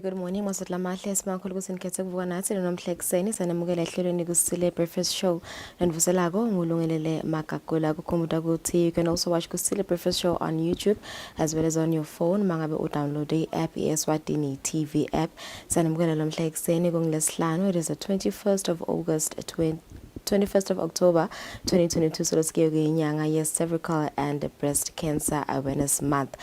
very good morning. Masotla mahle simakhulu kusenikhethe kuvuka nathi nomhle ekseni sanamukela ehlelweni Kusile Breakfast Show nanivuselako ngulungelele magagula kukhumbuta ukuthi you can also watch Kusile Breakfast Show on YouTube as well as on your phone mangabe udownload i-app Eswatini TV app. Sanamukela nomhle ekseni kungilesihlanu. It is the 21st of October 2022. So let's give you cervical and breast cancer awareness month.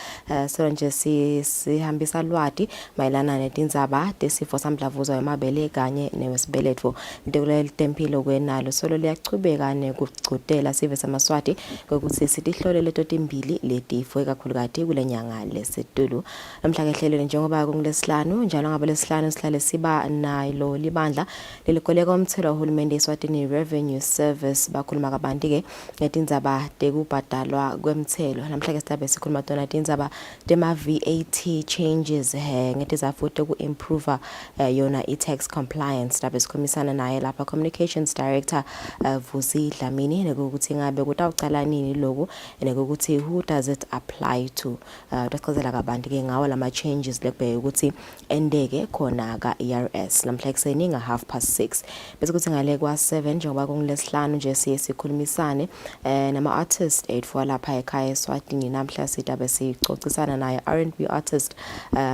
So nje sihambisa lwati mayelana netindzaba tesifo samdlavuza wemabele kanye newesibeletho ntekulele tempilo kwenalo solo liyachubeka nekugcutela sive samaswati ukuthi sitihlole leto timbili letifo ekakhulukati kule nyanga lesitulu. Namhla kehlelweni njengoba kungilesihlanu njalo ngabe lesihlanu sihlale siba nalo libandla lelikoleka umthelo wahulumende Eswatini Revenue Service bakhuluma kabanti ke ngetindzaba tekubhadalwa kwemthelo. Namhla ke sitabe sikhuluma tona tindzaba tema VAT changes ngetizafuthi ku improve yona i-tax compliance. Sitabe sikhomisana naye lapha Communications Director Vusi Dlamini nekuthi ngabe kutawucala nini lokho nekuthi who does it apply to. Tasichazela kabanti ke ngawo lama changes lekubheka ukuthi endeke khona ka ERS. Namhla ekseni nga 6:30 bese kuthi ngale kwa 7 njengoba kungilesihlanu nje sikhulumisane nama artist 84 lapha ekhaya eSwatini. Namhla sitabe sicocisana naye R&B artist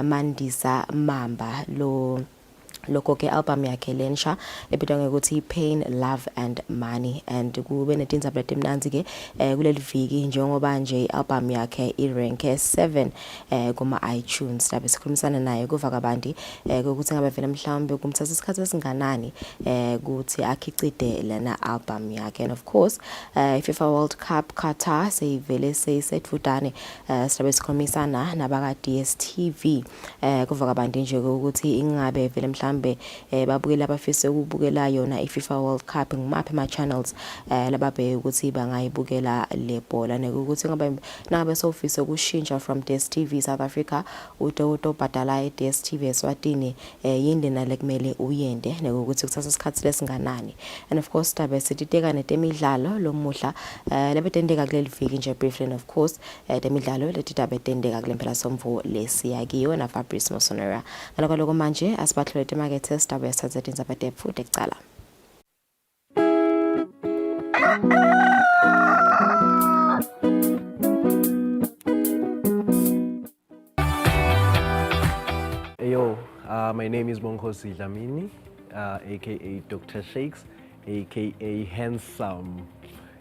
Mandisa Mamba lokho ke album yakhe lensha ebitwa ngokuthi Pain, Love and Money and kube netindzaba letimnanzi ke kuleli viki njengoba nje album yakhe irank 7 kuma iTunes. Tabe sikhulumisana naye kuva kabanti ukuthi ngabe vele mhlawumbe kumthatha isikhathi esinganani ukuthi akhicide lena album yakhe. And of course FIFA World Cup Qatar seyivele seyisedvudane. Sitabe sikhulumisana nabaka DStv kuva kabanti nje ukuthi ingabe vele mhlawumbe babukela abafise ukubukela yona iFIFA World Cup ngimaphi ama channels lababheka ukuthi bangayibukela le bhola nekuthi ngabe sofisa ukushintsha from DStv South Africa uto bhadala iDStv Eswatini yindlela lekumele uyende nekuthi kuthatha isikhathi lesinganani. And of course tabe sititeka netemidlalo lomuhla labetendeka kuleli viki nje briefly. And of course temidlalo letitabe tendeka kulempela somvu lesiyakiwe na Fabrice Mosonera ngaloko lokho manje asibahlole market test abe sathatha indzaba futhi ekucala. Yo, my name is Kusile Dlamini, aka Dr. Shakes, aka Handsome.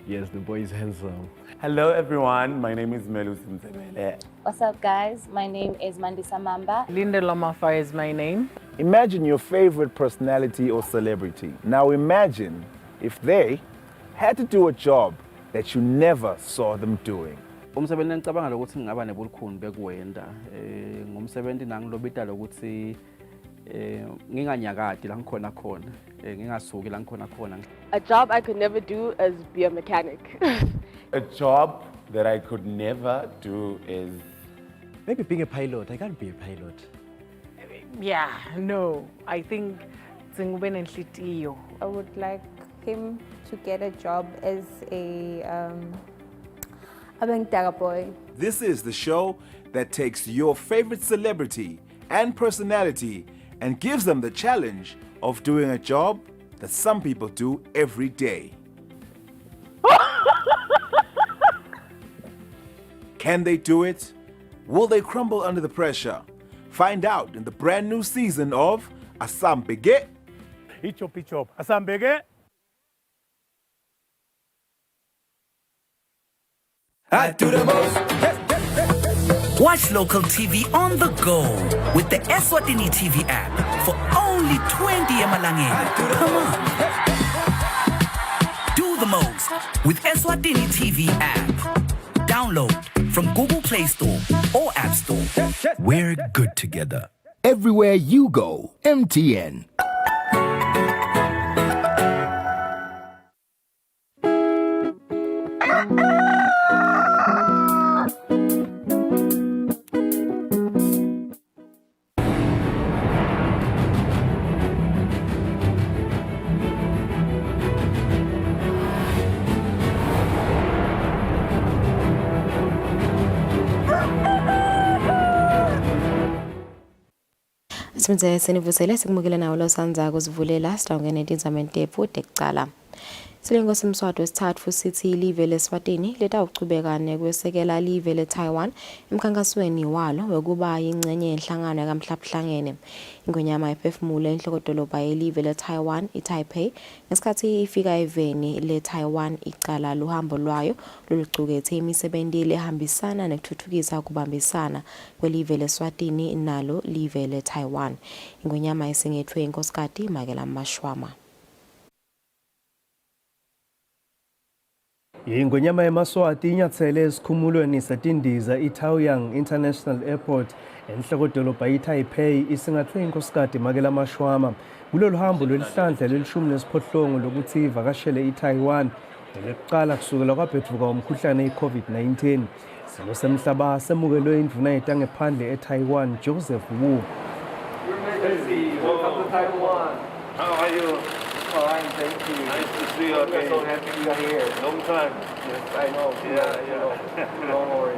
Yes, the boy is handsome. Hello everyone, my name is Melusi Mzebele. What's up guys, my name is Mandisa Mamba. Linda Lamafa is my name. Imagine your favorite personality or celebrity. Now imagine if they had to do a job that you never saw them doing. Umsebenzi ngicabanga ukuthi ngaba nebulukhuni bekuwenda ngumsebenzi nangilobita lokuthi nginganyakati la ngikhona khona ngingasuki la ngikhona khona. A job I could never do is be a mechanic. A job that I could never do is Maybe being a pilot. I can't be a pilot. Yeah, no. I think Zingube Nenhlitiyo. I would like him to get a job as a boy. This is the show that takes your favorite celebrity and personality and gives them the challenge of doing a job that some people do every day. Can they do it? Will they crumble under the pressure? Find out in the brand new season of Asambege. Ichop, Asambege. I do the most. Watch local TV on the go with the Eswatini TV app for only 20 emalangeni. Come on. Do the most with Eswatini TV app. Download from Google Play Store or App Store. We're good together. Everywhere you go, MTN. Simze senivusele sikumukele nawo lo sanza kuzivulela sitawungena indzameni futhi ekucala. Silengo simswati wesithathu sithi live leSwatini letawuchubeka nekwesekela live leTaiwan emkhankasweni walo wekuba yingcenye yenhlangano yakamhlabuhlangene. Ingonyama ephefumule enhlokodolobha yelive leTaiwan iTaipei ngesikhathi ifika eveni leTaiwan icala luhambo lwayo lolucukethe imisebenzi lehambisana nekuthuthukisa ukubambisana kwelive leSwatini nalo live leTaiwan. Ingonyama isingethwe inkosikazi Makela Mashwama. Ingonyama yeMaswati inyathele esikhumulweni setindiza iTaoyuan International Airport enhlokodolobha iTaipei isingathwe inkosikazi Makela Mashwama kulolu hambo lwelihlandla lelishumi lokuthi ivakashele iTaiwan elekuqala kusukela kwabhedvuka umkhuhlane iCovid-19. Silo semhlaba semukelwe indvuna yetangephandle eTaiwan Joseph Wu. Welcome to Taiwan. How are you? Fine, thank you. Nice to see you again. We're so happy you are here. Long time. Yes, I know. Yeah. Don't worry.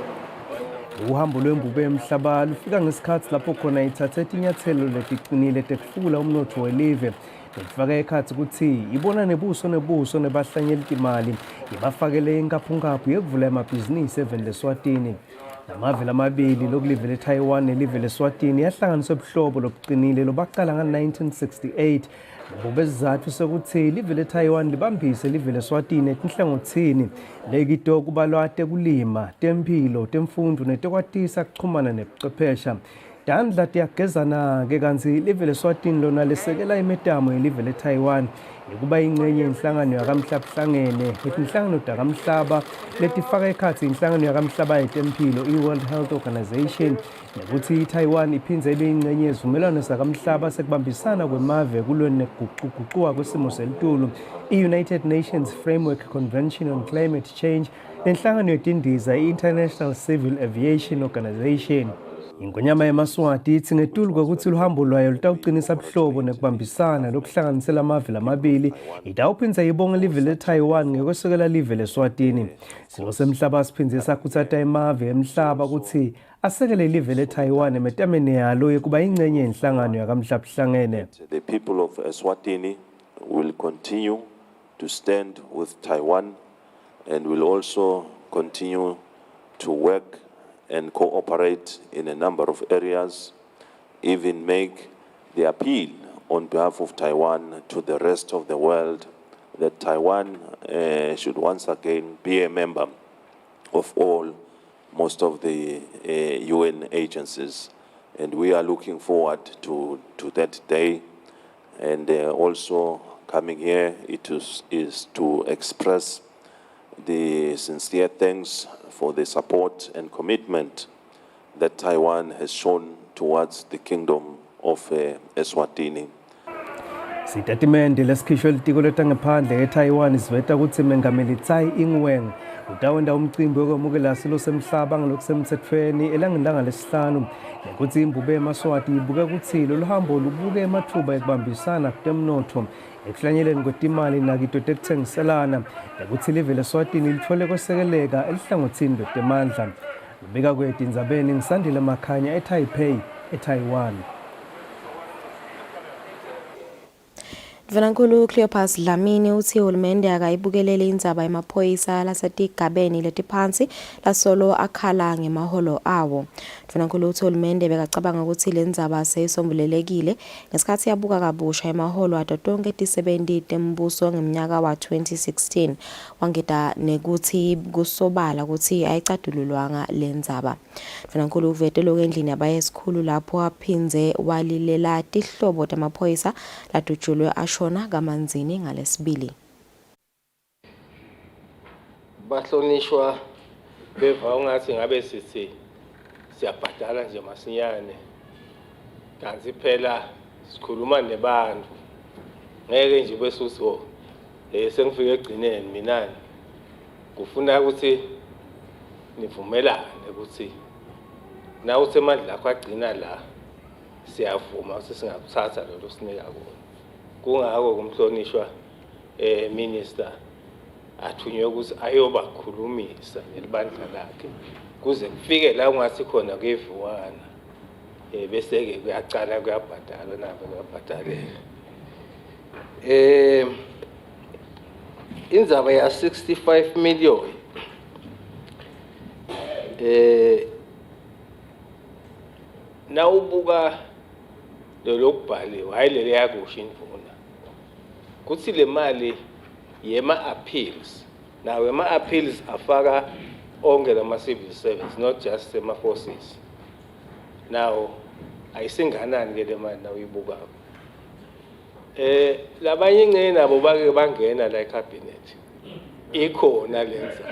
Uhambo lwembube emhlaba lufika ngesikhathi lapho khona ithathe inyathelo letiqinile tekufula umnotho welive lifaka ekhathi ukuthi ibona nebuso nebahlanyeli imali ibafakele inkaphungaphu yekuvula amabhizinisi eveni leSwatini. Namavela amabili lokulive leTaiwan nelive leSwatini yahlanganiswa ebuhlobo lobuqinile lobaqala nga-1968 bezizathu sokuthi live leTaiwan libambise live leSwatini etinhlangothini lekito kubalwa tekulima, tempilo, temfundo netekwatisa kuchumana nebuchwephesha. Dandla tiyagezana ke kanzi live leSwatini lona lesekela imetamo yelive leTaiwan ukuba ingcenye inhlangano yakamhlabuhlangene etinhlangano takamhlaba letifaka ekhathi inhlangano yakamhlaba yetempilo iWorld Health Organization nokuthi iTaiwan iphindze ibe ingcenye yezivumelwano zakamhlaba sekubambisana kwemave kulweni nekuguquguquka kwesimo selitulu iUnited Nations Framework Convention on Climate Change nenhlangano yetindiza iInternational Civil Aviation Organization. Ingonyama yeMaswati ithi ngetulu kokuthi luhambo lwayo lutawuqinisa buhlobo nekubambisana lokuhlanganisela amavela amabili itawuphindza ibonga live leTaiwan ngekwesekela live leSwatini. Silo semhlaba siphindze sakhuthaza emave emhlaba ukuthi asekele live leTaiwan emetameni yalo yekuba ingcenye yenhlangano yakamhlabuhlangene. The people of Eswatini will continue to stand with Taiwan and will also continue to work and cooperate in a number of areas, even make the appeal on behalf of Taiwan to the rest of the world that Taiwan should once again be a member of most of the UN agencies. And we are looking forward to that day. And also coming here is to express the sincere thanks for the support and commitment that Taiwan has shown towards the kingdom of Eswatini. Sitatimende lesikhishwe litiko letangephandle eTaiwan siveta ukuthi mengameli Tsai Ing-wen utawenda umcimbi wokwamukela silo semhlaba ngelokusemthethweni elangilanga lesihlanu nekuthi imbube yeMaswati ibuke ukuthi lolu hambo lubuke emathuba ekubambisana kutemnotho ekuhlanyeleni kwetimali nakito tekuthengiselana nekuthi live leSwatini lithole kwesekeleka elihlangothini lwetemandla. Lubika kwethu indzabeni ngisandile Makhanya eTaipei eTaiwan. Mvanankulu Cleopas Dlamini uthi uhulumende akayibukelele indzaba yemaphoyisa lasetigabeni letiphansi lasolo akhala ngemaholo awo. Mvanankulu uthi uhulumende bekacabanga ukuthi le ndzaba seyisombulelekile ngesikhathi yabuka kabusha emaholo ato tonke tisebenzi tembuso ngeminyaka wa 2016 wangeta nekuthi kusobala ukuthi ayicatululwanga le ndzaba. Mvanankulu uvete lokendlini abayesikhulu lapho aphindze walilela tihlobo tamaphoyisa latujulwe shona kamanzini ngalesibili. Bahlonishwa beva ungathi ngabe sithi siyabhadala nje masinyane. Kanti phela sikhuluma nebantu. Ngeke nje besuso sengifike egcineni mina kufuna ukuthi nivumelane ukuthi na usemandla akho agcina la siyavuma ukuthi singakuthatha lo sinika kona. Kungako kumhlonishwa minister athunywe ukuthi ayobakhulumisa nelibandla lakhe kuze kufike la ungathi khona kuyevuwana bese ke kuyacala kuyabhadalwa nabo kuyabhadaleka. Indzaba ya 65 million nawubuka lokubhaliwe hayi leli yakusho indvuna kuthi le mali yema appeals nawe ema appeals afaka onke lama civil service not just ema forces. Now ayisinganani ke le mali nawuyibuka labanye ingene nabo bake bangena la ecabinet ikhona lenza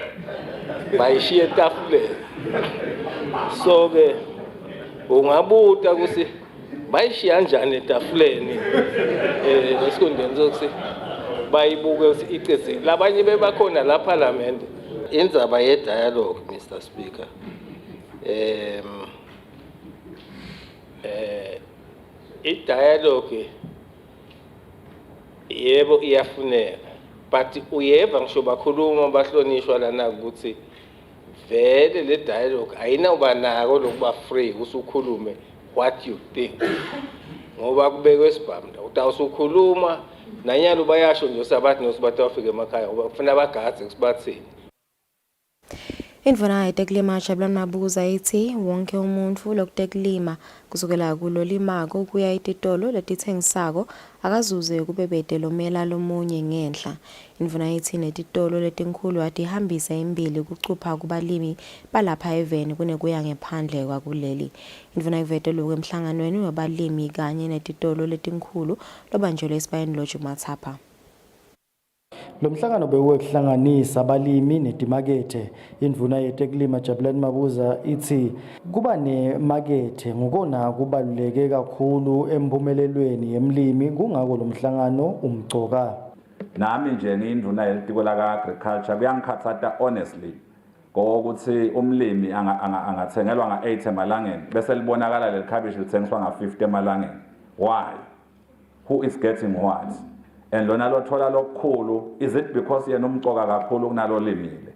bayishiye etafuleni so ke ungabuta ukuthi bayishiya kanjani etafuleni esikhundleni sokuthi bayibuke ukuthi iceze labanye bebakhona la parliament. Indzaba ye dialogue Mr Speaker i-dialogue yebo iyafuneka but uyeva ngisho bakhuluma bahlonishwa lana ukuthi vele le dialogue ayinawuba nako lokuba free usukhulume what you think ngoba kubekwe isibhamda utawusukhuluma nanyalo bayasho nje sabathi nosibata bafike emakhaya ngoba kufuna bagadze kusibathini. Indvuna yetekulima Jabulani Mabuza ithi wonke umuntu lokutekulima kusukela kulo limako kuya etitolo letithengisako akazuze kubebede lomela lomunye ngenhla. Indvuna ithi netitolo letinkhulu atihambisa imbili kucupha kubalimi balapha eveni kunekuya ngephandle kwakuleli. Indvuna ivete lokho emhlanganweni wabalimi kanye netitolo letinkhulu lobanjelwe esibayeni Lodge Mathapha. Lo mhlangano bewukuhlanganisa abalimi netimakethe. Indvuna yetekulima Jabulani Mabuza ithi kuba nemakethe ngokona kubaluleke kakhulu emphumelelweni yemlimi kungako lo mhlangano umgcoka. Nami nje ngiyindvuna yelitiko la agriculture kuyangikhathatha honestly ngokuthi umlimi angathengelwa nga-8 emalangeni bese libonakala leli cabbage lithengiswa nga-50 emalangeni. Why? Who is getting what? And lona lothola lokukhulu, is it because yena umcoka kakhulu kunalo limile?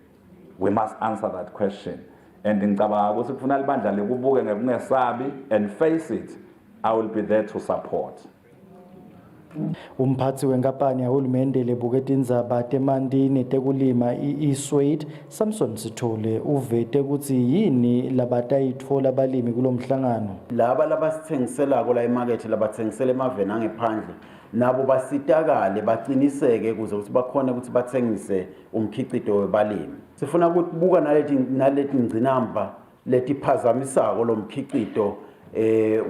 We must answer that question. And ngicabanga ukuthi kufuna libandla likubuke ngekungesabi and face it, I will be there to support. Umphathi wenkampani yahulumende lebuketa indzaba temanti netekulima i-Eswatini Samson Sithole uvete ukuthi yini labatayitfola abalimi kulo mhlangano. Laba labasithengiselako la emarket labathengisela emaveni angephandle nabo basitakale baqiniseke kuze ukuthi bakhona ukuthi bathengise umkhicito webalimi. Sifuna ukubuka naleti ngcinamba letiphazamisako lo mkhicito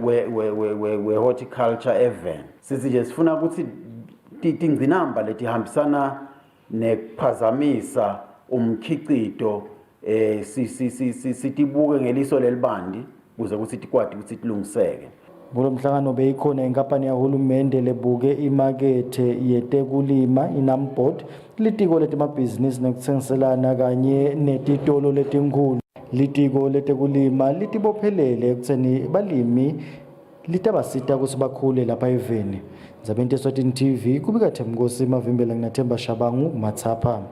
we horticulture event. Sithi nje sifuna ukuthi tingcinamba letihambisana nekuphazamisa umkhicito sitibuke ngeliso lelibandi kuze ukuthi tikwati ukuthi tilungiseke. Kulo mhlangano beyikhona inkampani yahulumende lebuke imakethe yetekulima inambot litiko letemabhizinisi nekutsengiselana kanye netitolo letinkhulu. Litiko letekulima litibophelele ekutheni balimi litabasita ukuthi bakhule lapha eveni. Ndzabeni Eswatini TV kubika Themnkosi Mavimbela nginaThemba Shabangu Mathapha.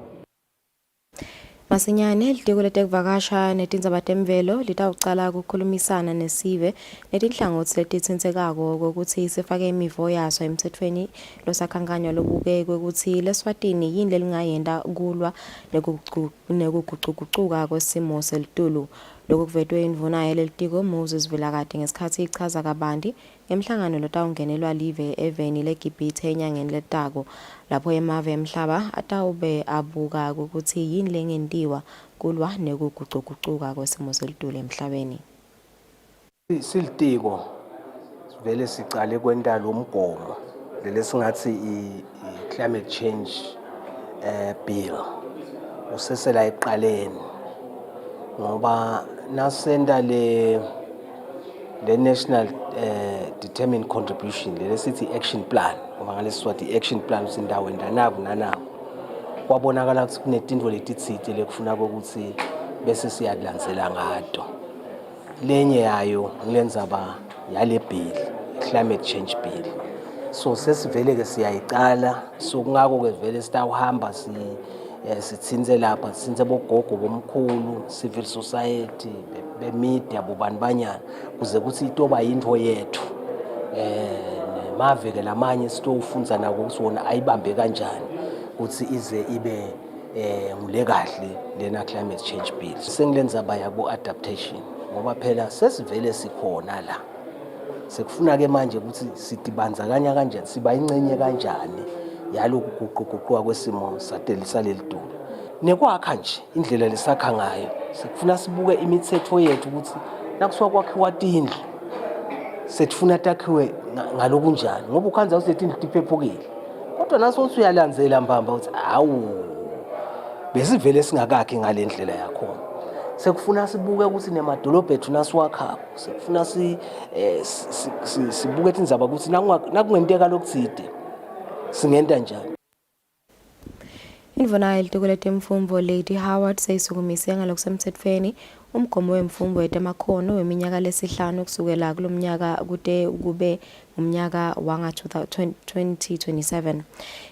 Masinyane litiko letekuvakasha netindzaba temvelo litawucala ukukhulumisana nesive netinhlangothi letitsensekako kokuthi sifake imivo yaso emthethweni losakhankanywa lobukekwe ukuthi leSwatini yini lelingayenda kulwa nekugucugucuka kwesimo selitulu. Lokhu kuvetwe indvuna yelitiko Moses Vilakati ngesikhathi ichaza kabanti ngemhlangano lotawungenelwa live eveni leGibhithe enyangeni letako lapho emave emhlaba atawube abuka ukuthi yini lengentiwa kulwa nekugucugucuka kwesimo selitulu emhlabeni. Silitiko vele sicale kwenta lo mgomo lesingathi i-climate change bill usesela eqaleni ngoba nasenda le national determined contribution lesithi action plan ngoba ngalesiswati action plan usindawo ndanaku nanaku kwabonakala ukuthi kunetindvo letitsite lekufuna ukuthi bese siyalandzela ngato. Lenye yayo ngilendzaba yale bill climate change bill so sesivele ke siyayicala so kungako ke vele sitawuhamba sithinze lapha sithinze bogogo bomkhulu civil society bemedia bobani banyana kuze kuthi itoba yinto yethu mave ke lamanye sitofunza nako ukuthi wona ayibambe kanjani ukuthi ize ibe ngule kahle lena climate change bill sengilenza bayabo adaptation ngoba phela sesivele sikhona la sekufuna ke manje ukuthi sidibanzakanya kanjani siba ingcenye kanjani yaloku guquguquka kwesimo saleli dulo nekwakha nje indlela lesakha ngayo sikufuna sibuke imithetho yethu ukuthi nakusuka kwakhiwa tindlu sethifuna takhiwe ngalokunjani ngoba ukhanza usethi indlu iphephukile kodwa naso uthi uyalandzela mbamba ukuthi awu besivele singakakhi ngalendlela yakho sekufuna sibuke ukuthi nemadolobha ethu nasiwakhapha sekufuna sibuke indzaba ukuthi nakungenteka lokuthide singenta njani. Indvuna yelitiko letemfundvo Lady Howard seyisukumise ngalokusemtsetfweni umgomo wemfundvo yetemakhono weminyaka lesihlanu kusukela kulomnyaka kude kube ngumnyaka wanga 2027.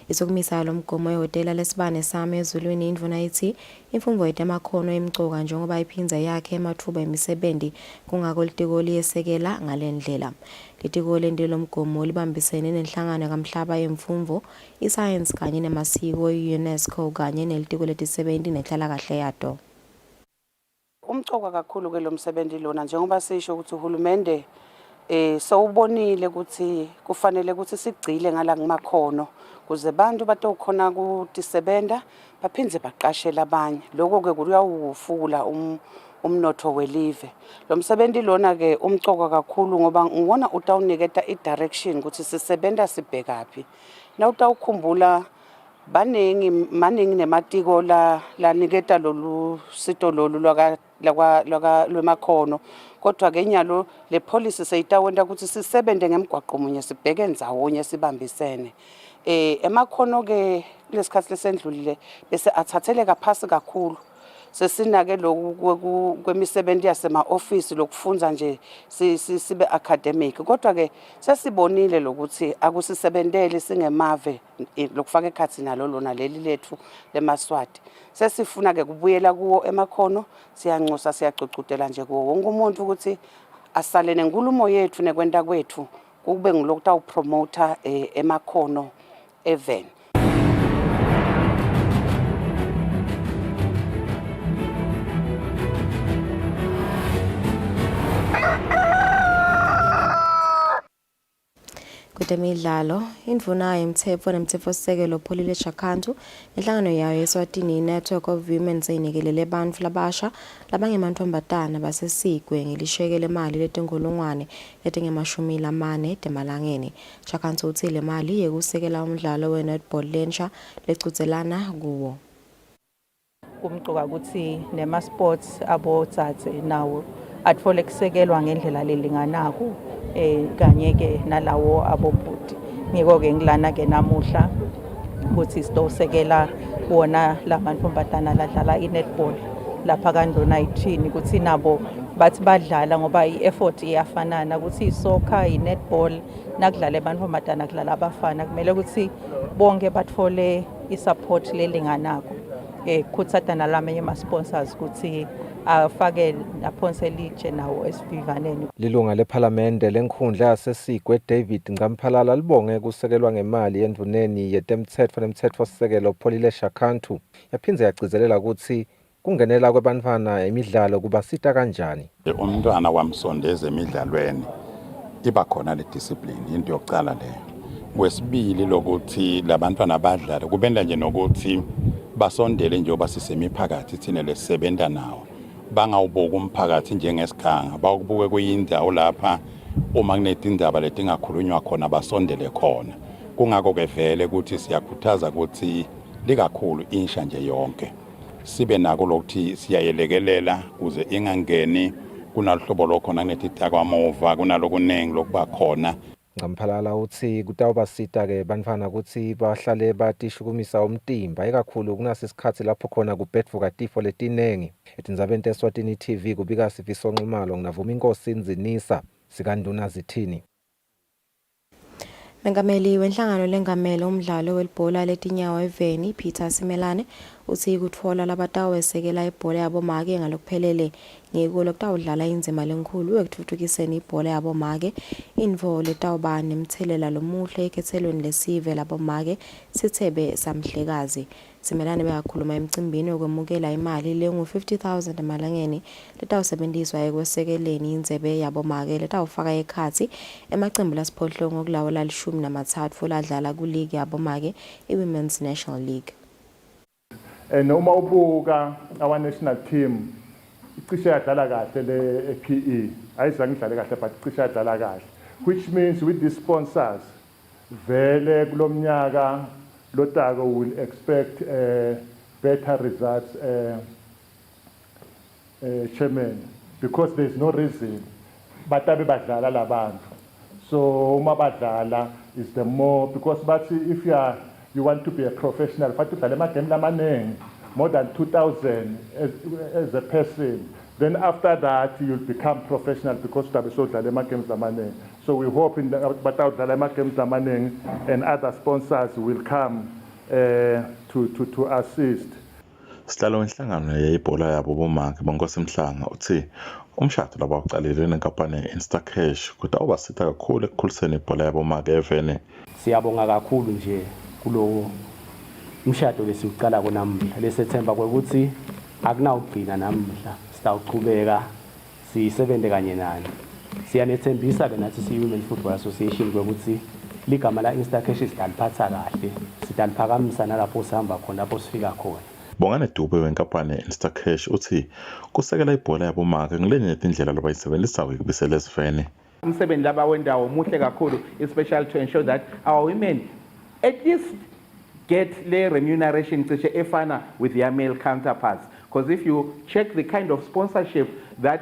Isukumisa lo mgomo yehotela lesibane sami ezulwini indvuna ithi imfundvo yetemakhono imcoka njengoba iphindza yakhe emathuba emisebenzi kungako litiko liyesekela ngalendlela. Litiko lendilo mgomo libambisene nenhlangano kamhlaba yemfundvo iscience kanye nemasiko UNESCO kanye nelitiko letisebenti nenhlalakahle yato. Umcoka kakhulu ke lo msebenzi lona njengoba sisho ukuthi uhulumende sawubonile ukuthi kufanele ukuthi sigcile ngala ngimakhono kuze abantu batokhona kutisebenta baphindze baqashela abanye lokho ke kuyawufula umnotho welive lo msebenzi lona ke umcoka kakhulu ngoba ngibona utawuniketa idirection ukuthi sisebenta sibhekapi na utawukhumbula maningi nematiko laniketa lolu sito lolu lwemakhono kodwa ke nyalo le policy seyitawenta ukuthi sisebente ngemgwaqo munye sibheke ndzawonye sibambisene emakhono ke lesikhathi lesendlulile bese athatheleka phasi kakhulu sesinake lokhu kwemisebenzi yasema office lokufundza nje sibe academic kodwa ke sesibonile lokuthi akusisebentele singemave lokufaka ekhathi nalo lona leli lethu lemaswati sesifuna ke kubuyela kuwo emakhono siyanxusa siyacocudela nje kuwo wonke umuntu ukuthi asale nenkulumo yethu nekwenta kwethu kube ngilokutawu promoter emakhono even. Kutemidlalo indvuna yemtsetfo nemtsetfosisekelo Pholile Shakhantu inhlangano yayo Eswatini Network of Women seyinikelele bantfu labasha labangemantfombatana basesigwe ngelisheke lemali letinkulungwane letingemashumi temalangeni. Shakhantu utsi le mali yekusekela umdlalo we-netball lensha lecudzelana kuwo. Kumcoka ukuthi nema-sports abotsatse nawo atfole kusekelwa ngendlela lelinganako kanye ke nalawo abobhuti ngiko ke ngilana ke namuhla ukuthi sitosekela wona lamantfombatana ladlala i-netball lapha kaNdona ithini ukuthi nabo bathi badlala ngoba i-effort iyafanana ukuthi isoccer i-netball nakudlala abantfombatana kudlala abafana kumele ukuthi bonke bathole i-support lelinganako kuthatha nalamanye ama-sponsors ukuthi afake aphonse litshe nawo esivivaneni. Lilunga lephalamende lenkhundla yasesigwe David Ngamphalala libonge kusekelwa ngemali endvuneni yetemtsetfo nemtsetfosisekelo Pholile Shakhantu yaphindze yagcizelela ukuthi kungenela kwebantfwana emidlalo kubasita kanjani. Umntwana wamsondeza emidlalweni iba khona le discipline into yokucala leyo. Wesibili lokuthi labantwana badlala kubenda nje nokuthi basondele njengoba sisemiphakathi thina lesisebenza nawo bangawubuka umphakathi njengesikhanga bawubuke kuyindawo lapha uma kunetindaba letingakhulunywa khona basondele khona kungako ke vele ukuthi siyakhuthaza ukuthi likakhulu insha nje yonke sibe nako lokuthi siyayelekelela kuze ingangeni kunaluhlobo lokhona kunetidakwamova kunalokuningi lokuba khona. Ngamphalala uthi kutawubasita ke bantfwana ukuthi bahlale batishukumisa umtimba ikakhulu kunasisikhathi lapho khona kubhedvuka tifo letinengi. Etindzabeni teSwatini TV kubika Sifiso Nxumalo nginavuma inkosi Nzinisa sikaNduna zithini. Mengameli wenhlangano lengamele umdlalo welibhola letinyawo eveni Peter Simelane uthi kutfola labatawesekela ibhola yabomake ngalokuphelele ngiko lokutawudlala indzima lenkhulu ekutfutfukiseni ibhola yabomake intfo letawuba nemthelela lomuhle ekhetselweni lesive labomake sithebe samhlekazi. Simelane bekakhuluma emcimbini wokwemukela imali lengu-50,000 emalangeni letawusebenziswa ekwesekeleni indzebe yabomake letawufaka ekhatsi emacembu lasiphohlongo kulawo la13 ladlala kuligi yabomake i-Women's National League. Noma ubuka our national team icishe yadlala kahle le PE ayizange idlale kahle but icishe yadlala kahle, which means with the sponsors vele kulomnyaka lotako will expect better results, chairman, because there's no reason batabe badlala labantu. So uma badlala is the more, because but if you want to be a professional, but more than 2,000 as a person, then after that you'll become professional because so we hope in the and other sponsors will come to assist. Sihlalo wenhlangano yebhola yabo bomake bonkosi Mhlanga uthi umshado labawuqalile nenkampani ye-Instacash kodwa awubasitha kakhulu ekukhuliseni ibhola yabomake evene. Siyabonga kakhulu nje kulo umshado lesiuqala konamhla lesethemba ukuthi akunawugcina namhla sitawuqhubeka sisebenze kanye nani. Siyanethembisa ke nathi si-Women's Football Association ukuthi ligama la Instacash sidaliphatha kahle, sidaliphakamisa nalapho sihamba khona lapho sifika khona. Bongane Dube wenkampani ye-Instacash uthi kusekela ibhola yabomake ngelenye indlela lobayisebenzisako ekubisela esivene. Umsebenzi labawendawo muhle kakhulu, especially to ensure that our women at least get le remuneration cishe efana with their male counterparts. Because if you check the kind of sponsorship that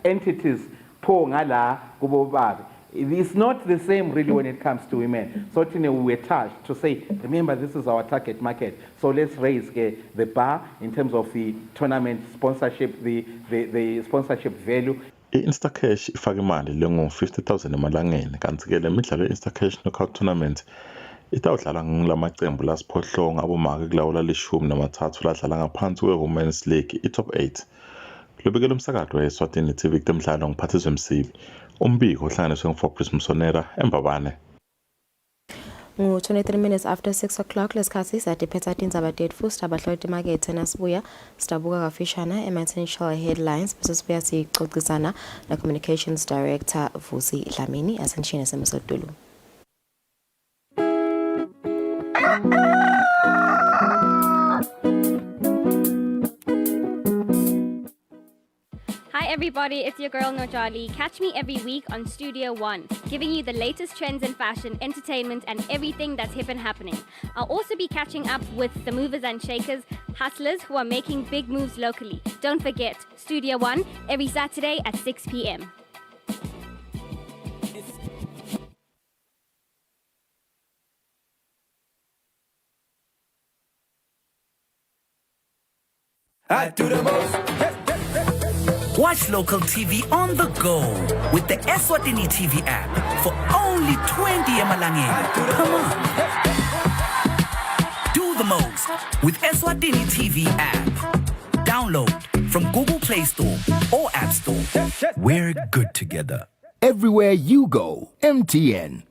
entities pour ngala kubobaba, it's not the same really when it comes to women. So we were touched to say, remember, this is our target market. So let's raise the bar in terms of the tournament sponsorship, the sponsorship value. I-Instacash ifaka imali lengu-50,000 emalangeni kanti ke le midlalo ye-Instacash knockout tournament itawudlala ngilamacembu lasiphohlongo abomake kulawo la13 ladlala ngaphansi kwe-Women's League i-Top 8. Lobekela umsakazo we-Eswatini TV kutemdlalo ngiphathiswe Msibi. Umbiko ohlanganiswe ngu-Fabrice Msonera eMbabane. 23 minutes after 6 o'clock lesikhathi sadiphetha tindzaba tetfu sitabahlola timakethe nasibuya sitabuka kafishana ema-essential headlines bese sibuya sicocisana na-communications director Vusi Dlamini asendishini eseMsodulu. Hi everybody, it's your girl Nojali. Catch me every week on Studio One, giving you the latest trends in fashion, entertainment, and everything that's hip and happening. I'll also be catching up with the movers and shakers, hustlers who are making big moves locally. Don't forget, Studio One, every Saturday at 6 p.m. I do the most. Watch local TV on the go with the Eswatini TV app for only 20 emalangeni. Come on. Do the most with Eswatini TV app. Download from Google Play Store or App Store. We're good together. Everywhere you go, MTN.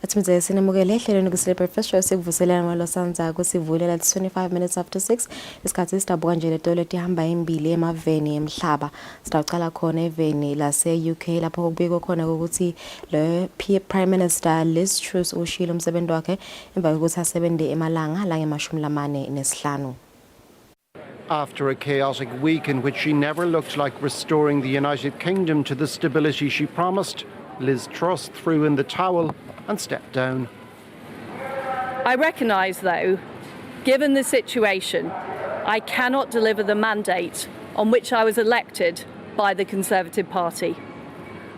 Atimize sinemukele ehlelweni Kusile Breakfast Show sikuvuselana ngalosanza kusivulela 25 minutes after 6 isikhathi sitabuka nje letolo etihamba imbili emaveni emhlaba sitaqala khona eveni lase UK lapho kubikwa khona ukuthi le Prime Minister Liz Truss ushilo umsebenzi wakhe emva kokuthi asebende emalanga la nge45. After a chaotic week in which she never looked like restoring the United Kingdom to the stability she promised, Liz Truss threw in the towel and stepped down. I recognise, though, given the situation, I cannot deliver the mandate on which I was elected by the Conservative Party.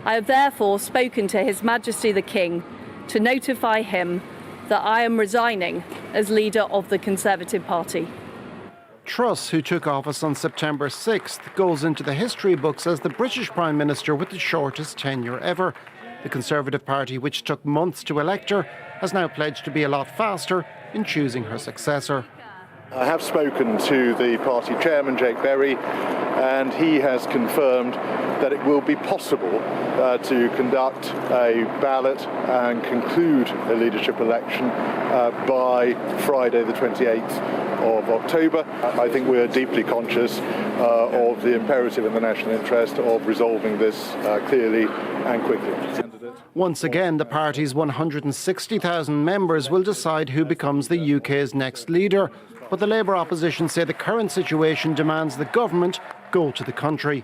I have therefore spoken to His Majesty the King to notify him that I am resigning as leader of the Conservative Party. Truss, who took office on September 6th, goes into the history books as the British Prime Minister with the shortest tenure ever. The Conservative Party, which took months to elect her, has now pledged to be a lot faster in choosing her successor. I have spoken to the party chairman, Jake Berry, and he has confirmed that it will be possible to conduct a ballot and conclude a leadership election by Friday the 28th of October. I think we're deeply conscious of the imperative in the national interest of resolving this clearly and quickly. Once again, the party's 160,000 members will decide who becomes the UK's next leader. But the Labour opposition say the current situation demands the government go to the country.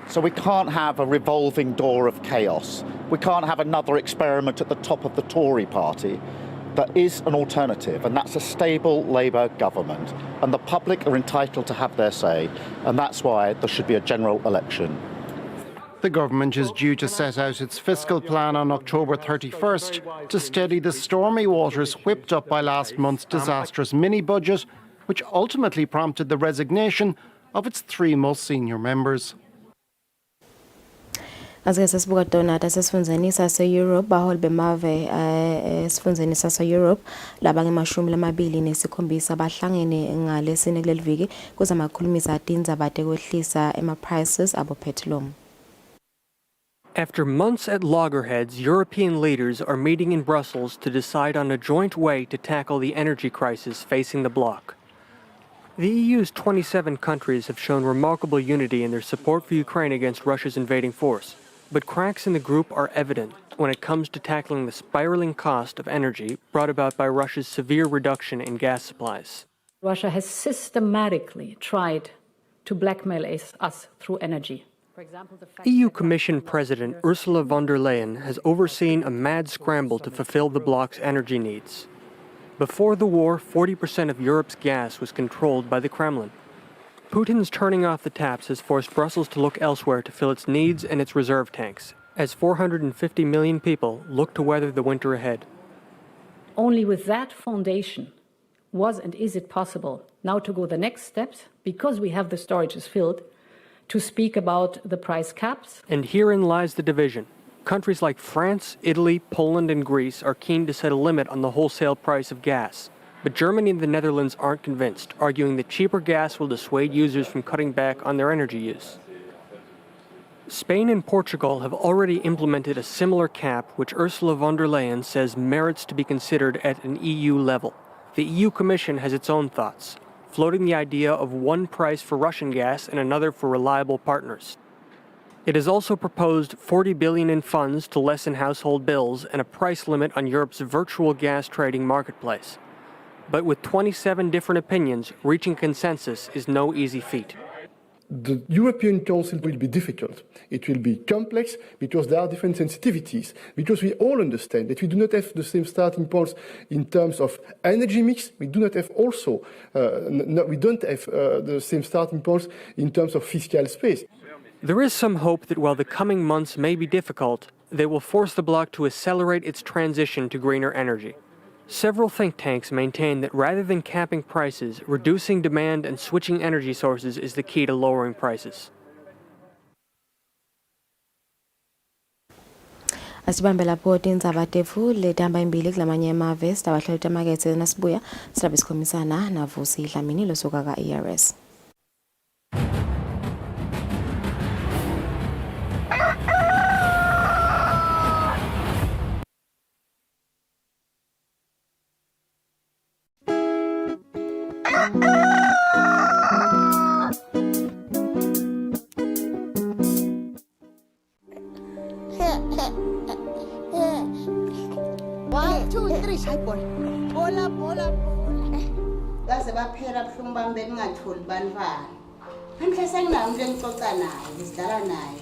So we can't have a revolving door of chaos. We can't have another experiment at the top of the Tory party. There is an alternative, and that's a stable Labour government. And the public are entitled to have their say, and that's why there should be a general election. The government is due to set out its fiscal plan on October 31st to steady the stormy waters whipped up by last month's disastrous mini-budget, which ultimately prompted the resignation of its three most senior members. Asike sesibuka donata sesifundeni sase-Europe baholi bemave esifundeni sase-Europe laba nge-27 bahlangene ngalesine kuleli viki kuzamakhulumisa atindzaba tekwehlisa ema-prices abo petrol. After months at loggerheads, European leaders are meeting in Brussels to decide on a joint way to tackle the energy crisis facing the bloc. The EU's 27 countries have shown remarkable unity in their support for Ukraine against Russia's invading force. But cracks in the group are evident when it comes to tackling the spiraling cost of energy brought about by Russia's severe reduction in gas supplies. Russia has systematically tried to blackmail us through energy. For example, EU Commission President Ursula von der Leyen has overseen a mad scramble to fulfill the bloc's energy needs. Before the war, 40% of Europe's gas was controlled by the Kremlin. Putin's turning off the taps has forced Brussels to look elsewhere to fill its needs and its reserve tanks, as 450 million people look to weather the winter ahead. Only with that foundation was and is it possible now to go the next steps, because we have the storages filled, to speak about the price caps. And herein lies the division. Countries like France, Italy, Poland, and Greece are keen to set a limit on the wholesale price of gas. But Germany and the Netherlands aren't convinced, arguing that cheaper gas will dissuade users from cutting back on their energy use. Spain and Portugal have already implemented a similar cap, which Ursula von der Leyen says merits to be considered at an EU level. The EU Commission has its own thoughts, floating the idea of one price for Russian gas and another for reliable partners. It has also proposed 40 billion in funds to lessen household bills and a price limit on Europe's virtual gas trading marketplace. But with 27 different opinions, reaching consensus is no easy feat. The European Council will be difficult. It will be complex because there are different sensitivities, because we all understand that we do not have the same starting points in terms of energy mix. We do not have also, we don't have the same starting points in terms of fiscal space. There is some hope that while the coming months may be difficult, they will force the bloc to accelerate its transition to greener energy. Several think tanks maintain that rather than capping prices, reducing demand and switching energy sources is the key to lowering prices. Asibambe lapho tindzaba tefu letamba imbili kulamanye emave sitabahlela tamakethe nasibuya silabe sikhomisana navusi Dlamini losuka ka-ERS. One, two, three, shy bola. Bola, bola, bola. Baze baphela buhlungu bami bengingatholi banibani. Manje senginami lengixoxa naye, ngisidlala naye.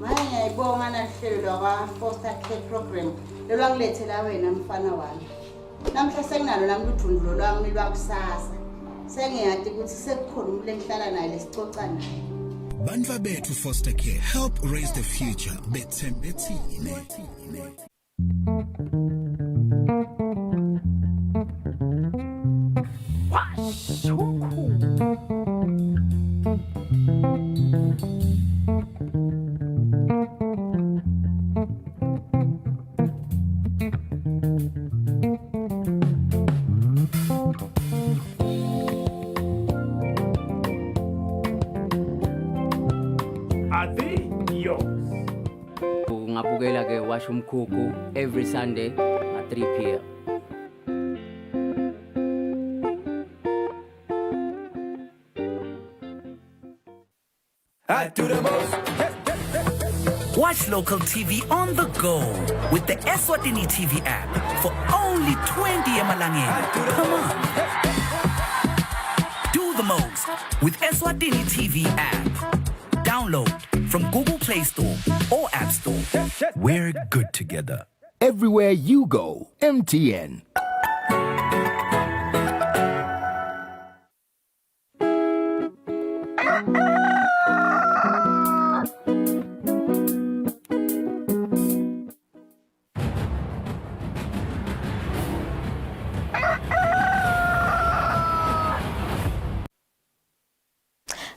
Manje ngiyayibonga nalihlelo lwa foster care program. Lolwangilethela wena mfana wami. Namhla senginalo nami luthundulo lwami lwakusasa. Sengiyadi ukuthi sekukhona umuntu engihlala naye lesixoxa naye. Banva bethu foster care help raise the future. Bethembethile. Are they yours? Ungabukela ke washa umkhukhu every Sunday at 3 p.m. I do the most. Watch local TV on the go with the Eswatini TV app for only 20 emalangeni. Come on. Do the most with Eswatini TV app. Download from Google Play Store or App Store. We're good together. Everywhere you go, MTN.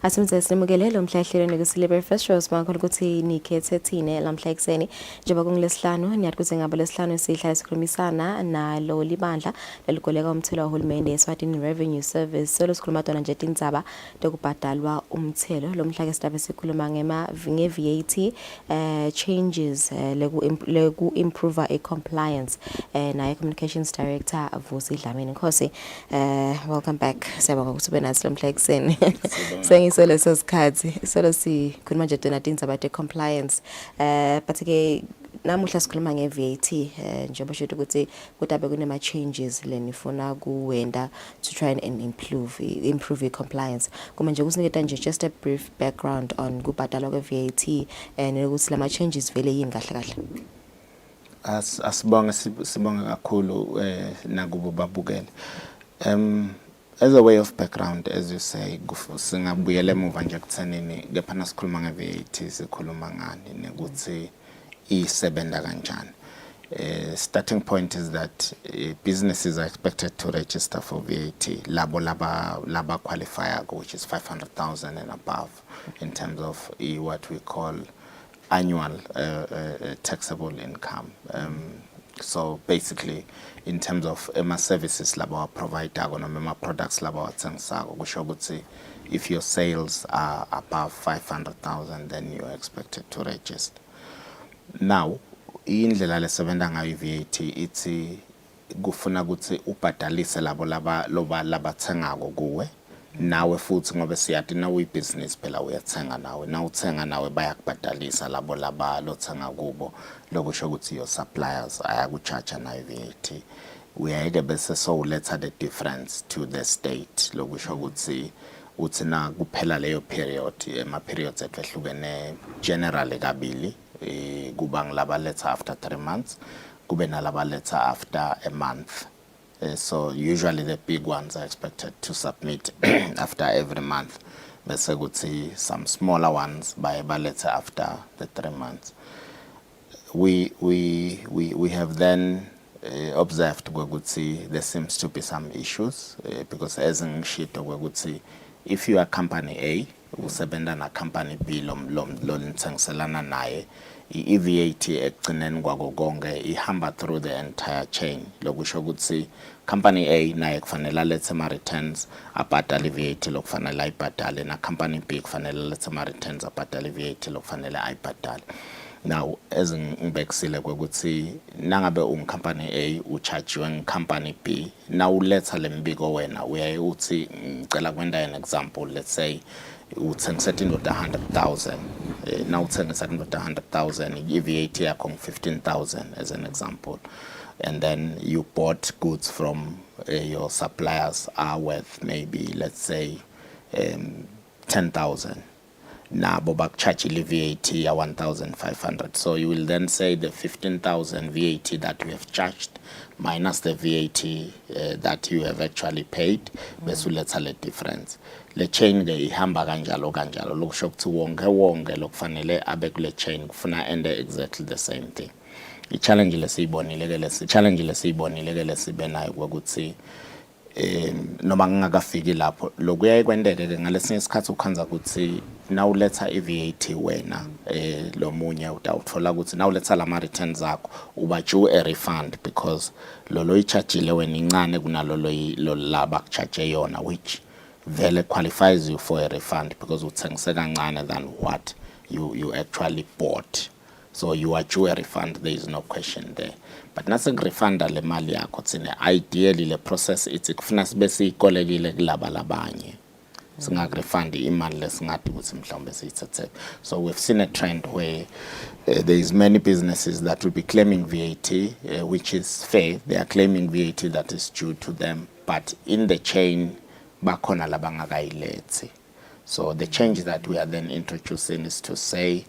Asimze sinimukele lo mhlahlelo nekusile breakfast shows makho ukuthi nikhethe thine lamhla ekseni njengoba kungilesihlanu niyathi kuze ngaba lesihlanu sihlala sikhulumisana nalo libandla leligoleka umthelo wahulumende Eswatini Revenue Service solo sikhuluma dona nje tindzaba dokubhadalwa umthelo lo mhla ke sidabe sikhuluma nge-VAT changes leku improve compliance naye communications director Vusi Dlamini Nkosi welcome back siyabonga ukuthi ube nathi lo mhla ekseni so leso sikhathi solo sikhuluma nje dona tindzaba compliance but ke namuhla sikhuluma nge-VAT njengoba sho ukuthi kudabe kunema changes lenifuna kuwenda to try and improve compliance kuma nje kusiniketa nje just a brief background on kubhadalwa kwe-VAT and ukuthi lama changes vele yini kahle kahle sibonga kakhulu nakubo babukele as a way of background, as you say, singabuyela emuva nje kuthenini kephana sikhuluma nge-VAT sikhuluma ngani nekuthi isebenza kanjani. Starting point is that businesses are expected to register for VAT laba qualifier, which is 500,000 and above in terms of what we call annual taxable income. So basically, in terms of EMA services laba provider or EMA products laba watsengisako, kusho ukuthi if your sales are above 500,000, then you are expected to register. Now, indlela lesebenza ngayo VAT ithi kufuna ukuthi ubhadalise labo labathengako kuwe nawe futhi ngoba siyathi na uyibusiness phela uyathenga nawe na uthenga nawe bayakubhadalisa labo lothenga kubo lokusho ukuthi your suppliers ayakucharge nayo VAT uyayeke bese so uletha the difference to the state lokusho ukuthi uthi na kuphela leyo period ema periods ehlukene generally kabili kuba ngilaba letha after 3 months kube nalaba letha after a month. So usually the big ones are expected to submit after every month. Bese kuthi some smaller ones by letter after the 3 months. We have then observed ukuthi there seems to be some issues because as in shit if you are company A usebenza na company B lo nithengiselana naye i-VAT ekugcineni kwako konke ihamba through the entire chain lokusho ukuthi company A naye kufanele alethe ama returns abhadale i-VAT lokufanele ayibhadale na company B kufanele alethe ama returns abhadale i-VAT lokufanele ayibhadale. Now as ngibekisile ukuthi nangabe company A uchargewe company B na uletha lembiko wena uyaye uthi ngicela kwenda an example, let's say uthengisa into 100,000 now uthengisa into 100,000 i-VAT yakho 15,000 as an example, and then you bought goods from your suppliers are worth maybe let's say 10,000. Nabo bakucharge VAT ya 1,500. So you will then say the 15,000 VAT that you have charged minus the VAT that you have actually paid, bese uletha le difference. Le chain ke ihamba kanjalo lokusho ukuthi wonke lokufanele abe kule chain kufuna ende exactly the same thing. I challenge lesibonile ke lesibe nayo ukuthi noma ngingakafiki lapho lokuyaye kwendeke ke ngalesinye isikhathi ukhanza ukuthi nawuletha i-VAT wena lo munye utawuthola ukuthi nawuletha lama returns zakho uba due a refund because lolo i-charge wena incane kunalolo laba ku-charge yona, which vele qualifies you for a refund because uthengise kancane than what you actually bought. So you are due a refund, there is no question there. But nase refunda le mali yakho tsine ideally le process ithi kufuna sibe siyikolekile kulaba labanye. Singakurefund imali lesingathi ukuthi mhlawumbe siyithethe. So we've seen a trend where there is many businesses that will be claiming VAT, which is fair. They are claiming VAT that is due to them, but in the chain bakhona labangakayilethi. So the change that we are then introducing is to say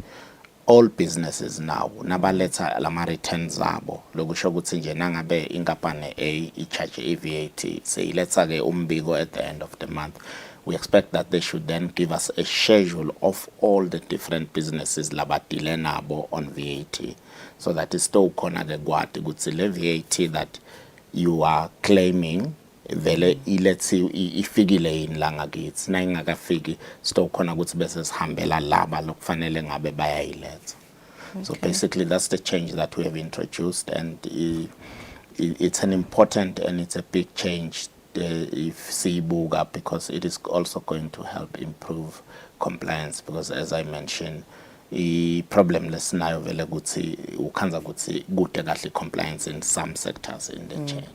all businesses now nabaletha lama returns zabo lokusho ukuthi nje nangabe inkampani A i-charge i-VAT seyiletha ke umbiko at the end of the month, we expect that they should then give us a schedule of all the different businesses labadile nabo on VAT, so that is still khona ke kwati ukuthi le VAT that you are claiming vele ilethi ifikile yini la ngakithi na ingakafiki sto khona ukuthi bese sihambela laba lokufanele ngabe bayayiletha. So basically that's the change that we have introduced, and it's an important and it's a big change if siyibuka, because it is also going to help improve compliance, because as I mentioned i-problem lesinayo vele ukuthi ukhanza ukuthi kude kahle compliance in some sectors in the chain.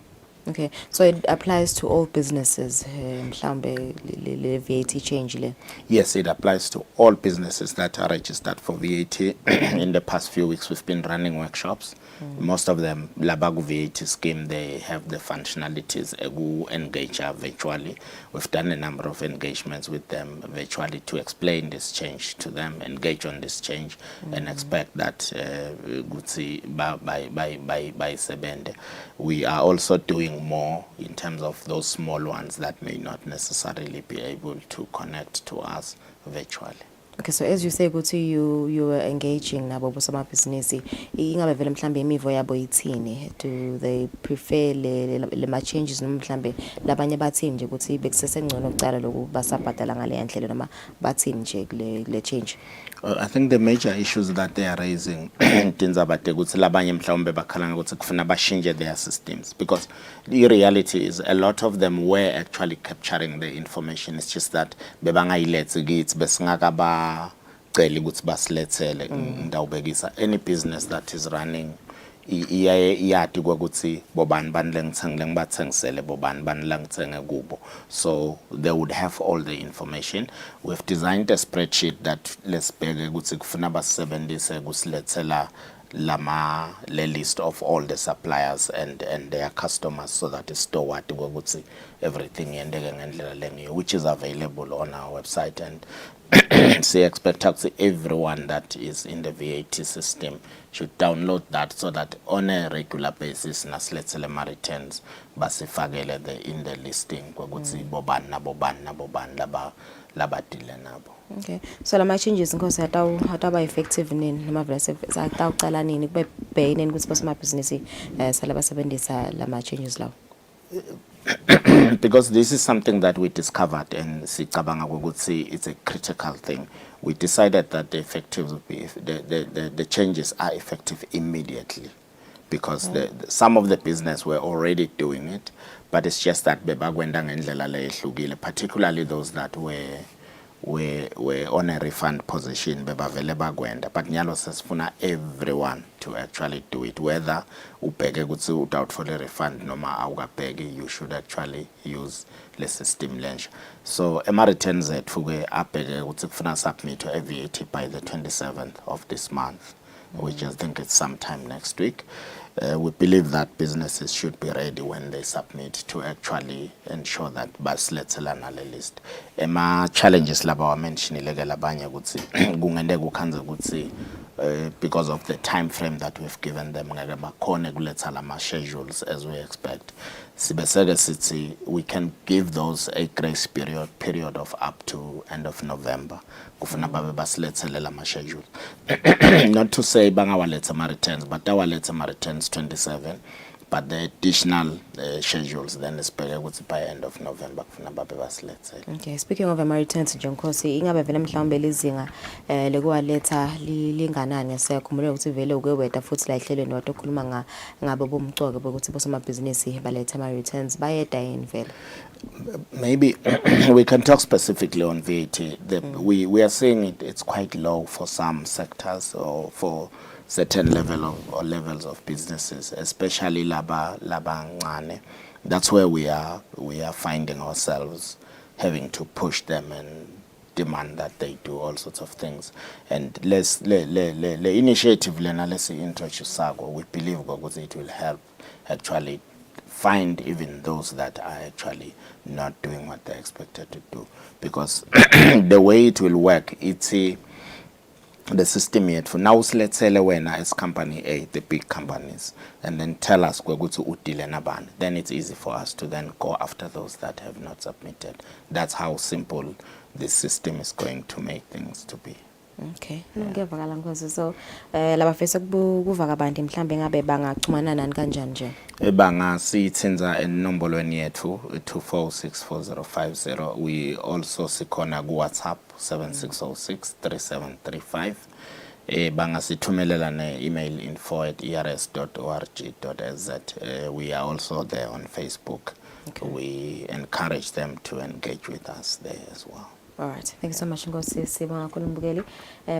Okay, so it applies to all businesses, mhlambe le VAT change le? Yes, it applies to all businesses that are registered for VAT. In the past few weeks, we've been running workshops. Most of them, Labagu VAT scheme, they have the functionalities to engage virtually. We've done a number of engagements with them virtually to explain this change to them, engage on this change, and expect that by Sebende. We are also doing more in terms of those small ones that may not necessarily be able to connect to us virtually. Okay, so as you say ukuthi you were engaging nabo bosomabhizinisi, ingabe vele mhlambe imivo yabo ithini? Do they prefer le ma changes noma mhlambe labanye bathini nje ukuthi bekusesengcono ukucala lokhu basabhadala ngale ndlela noma bathini nje le change? I think the major issues that they are raising tinzabate ukuthi labanye mhlawumbe bakhala ukuthi kufuna bashintshe their systems, because the reality is a lot of them were actually capturing the information. It's just that bebangayilethi kithi besingakaba celi ukuthi basilethele ndawubekisa any business that is running iyati ukuthi bobani bani lengithengile ngibathengisele bobani bani langithenge kubo, so they would have all the information. We've designed a spreadsheet that lesibheke ukuthi kufuna basebenzise kusilethela le list of all the suppliers and their customers, so that is stored ukuthi everything yendeke ngendlela lengiyo, which is available on our website. And so expect everyone that is in the VAT system should download that, so that on a regular basis nasilethele ma returns basifakele in the listing ukuthi bobani labadile nabo. Okay, so lama changes nkosi hataba effective nini noma vele satawucala nini kube bhekene ukuthi bosomabhizinisi salabasebenzisa lama changes lawo? Because this is something that we discovered and it's a critical thing. We decided that the changes are effective immediately, because some of the business were already doing it, but it's just that particularly those that were on a refund position, but nyalo sesifuna everyone to actually do it, whether ubheke ukuthi without for the refund noma awukabheki, you should actually use the system lenje. So returns zethu ke abheke ukuthi kufuna submit a VAT by the 27th of this month, which I think it's sometime next week. We believe that businesses should be ready when they submit to actually ensure that basilethelana le list. Challenges laba mentionile ke labanye ukuthi kungende kukhanze ukuthi because of the time frame that we've given them ngeke bakhone kuletha lama schedules as we expect. Sibeseke sithi we can give those a grace period of up to end of November. Kufuna babe basilethele lama schedules. Not to say bangawaletha ma returns, but awaletha ma returns 27, but the additional schedules then is by end of November. Okay, speaking of returns John Nkosi, ingabe vele mhlawumbe lizinga lekuwaletha linganani siyakhumbula ukuthi vele ukweweda futhi la ehlelweni wathi okhuluma ngabe bomcoke bokuthi bosomabhizinisi baletha returns bayeda yini vele. Maybe we can talk specifically on VAT. We are saying it's quite low for some sectors or for certain levels of businesses, especially laba ngane. That's where we are finding ourselves having to push them and demand that they do all sorts of things. And the initiative let's introduce we believe it will help actually find even those that are actually not doing what they're expected to do. Because the way it will work, it's the system yet for now. Let's say when as company A, the big companies, and then tell us we're going to udile naban. Then it's easy for us to then go after those that have not submitted. That's how simple this system is going to make things to be. Okay, ngiyavakala Nkosi. So labafisa kuvaka abantu mhlambe ngabe bangachumana nani kanjani nje? Bangasithenza enombolweni yethu 246450. We also sikhona ku WhatsApp 7606 3735. Bangasithumelela ne-email info@ers.org.za. We are also there on Facebook. Okay. We encourage them to engage with us there as well. All right, thank you so much Nkosi. Sibonga kakhulu Mbukeli.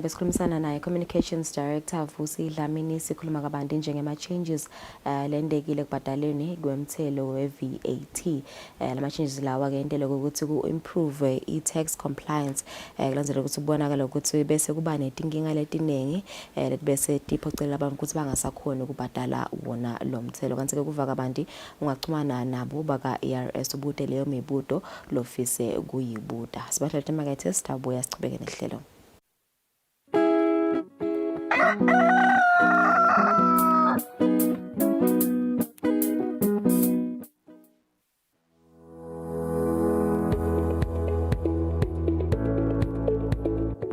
Besikhulumisana naye Communications Director Vusi Dlamini sikhuluma kabanti njengema changes lendekile kubhadaleni kwemthelo we-VAT. Lama changes lawa ke intelo ukuthi ku improve i-tax compliance kulandzela ukuthi kubonakala ukuthi bese kuba netinkinga letinengi bese tiphocelela abantu ukuthi bangasakhona ukubhadala wona lo mthelo. Kanti ke kuvaka abantu ungachumana nabo baka ERS ubute leyo mibuto lofise kuyibuta. Sibahle temakethe sitabuya sichubeke nehlelo.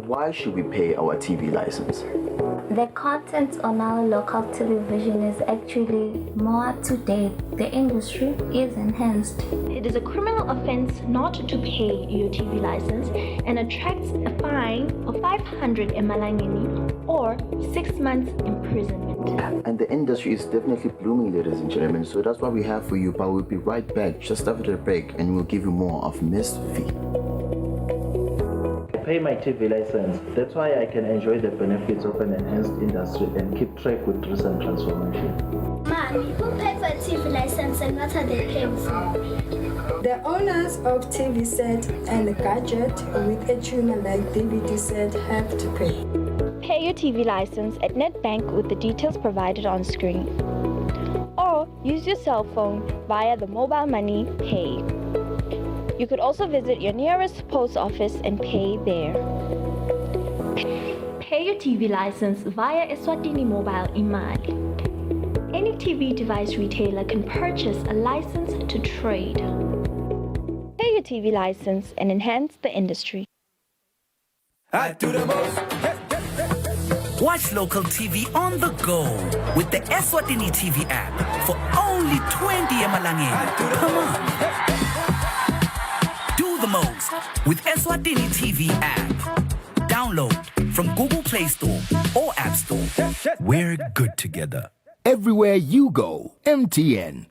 Why should we pay our TV license? The content on our local television is actually more up to date. The industry is enhanced. It is a criminal offense not to pay your TV license and attracts a fine of 500 emalangeni or 6 months imprisonment. And the industry is definitely blooming, ladies and gentlemen. So that's what we have for you. But we'll be right back just after the break and we'll give you more of Miss V. Pay my TV license. That's why I can enjoy the benefits of an enhanced industry and keep track with recent transformation. Mommy, who paid for a TV license and what are they paying for? The owners of TV set and a gadget with a tuner like DVD set have to pay. Pay your TV license at NetBank with the details provided on screen. Or use your cell phone via the mobile money pay. You could also visit your nearest post office and pay there. Pay your TV license via Eswatini Mobile Imali. Any TV device retailer can purchase a license to trade. Pay your TV license and enhance the industry. I do the most. Watch local TV on the go with the Eswatini TV app for only 20 emalangeni. Come on. Do the most with Eswatini TV app. Download from Google Play Store or App Store. We're good together. Everywhere you go, MTN.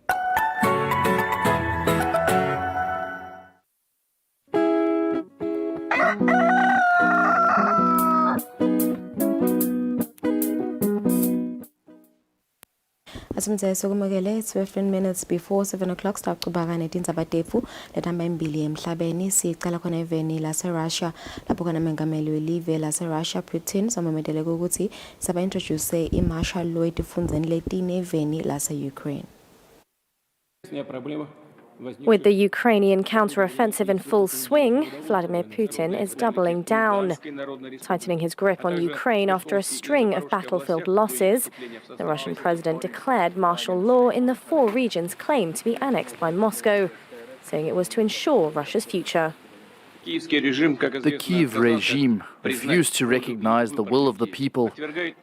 Asimze sokumekele 12 minutes before 7 o'clock start kubaka netindzaba tetfu letihamba embili emhlabeni. Sicala khona eveni lase Russia lapho khona mengameli welive lase Russia Putin somemetele ukuthi saba introduce i-martial law etifundeni letine eveni lase Ukraine. With the Ukrainian counter-offensive in full swing, Vladimir Putin is doubling down, tightening his grip on Ukraine after a string of battlefield losses. The Russian president declared martial law in the 4 regions claimed to be annexed by Moscow, saying it was to ensure Russia's future. The Kiev regime refused to recognize the will of the people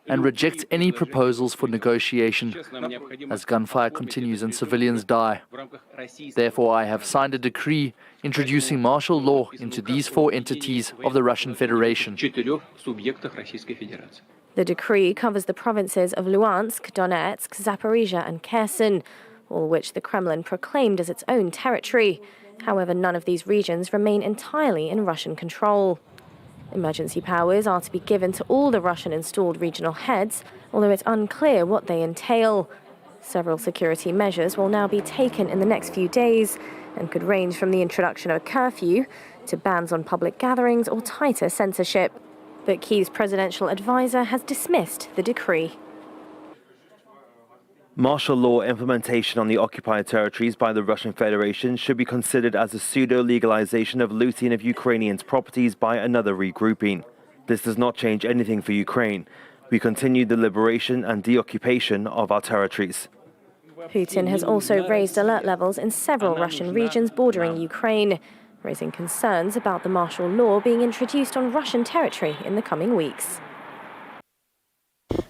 and rejects any proposals for negotiation as gunfire continues and civilians die. Therefore, I have signed a decree introducing martial law into these 4 entities of the Russian Federation. The decree covers the provinces of Luhansk, Donetsk, Zaporizhia and Kherson, all which the Kremlin proclaimed as its own territory. However, none of these regions remain entirely in Russian control. Emergency powers are to be given to all the Russian-installed regional heads, although it's unclear what they entail. Several security measures will now be taken in the next few days and could range from the introduction of a curfew to bans on public gatherings or tighter censorship. But Kiev's presidential advisor has dismissed the decree. Martial law implementation on the occupied territories by the Russian Federation should be considered as a pseudo-legalization of looting of Ukrainians' properties by another regrouping. This does not change anything for Ukraine. We continue the liberation and deoccupation of our territories. Putin has also raised alert levels in several Russian regions bordering Ukraine, raising concerns about the martial law being introduced on Russian territory in the coming weeks.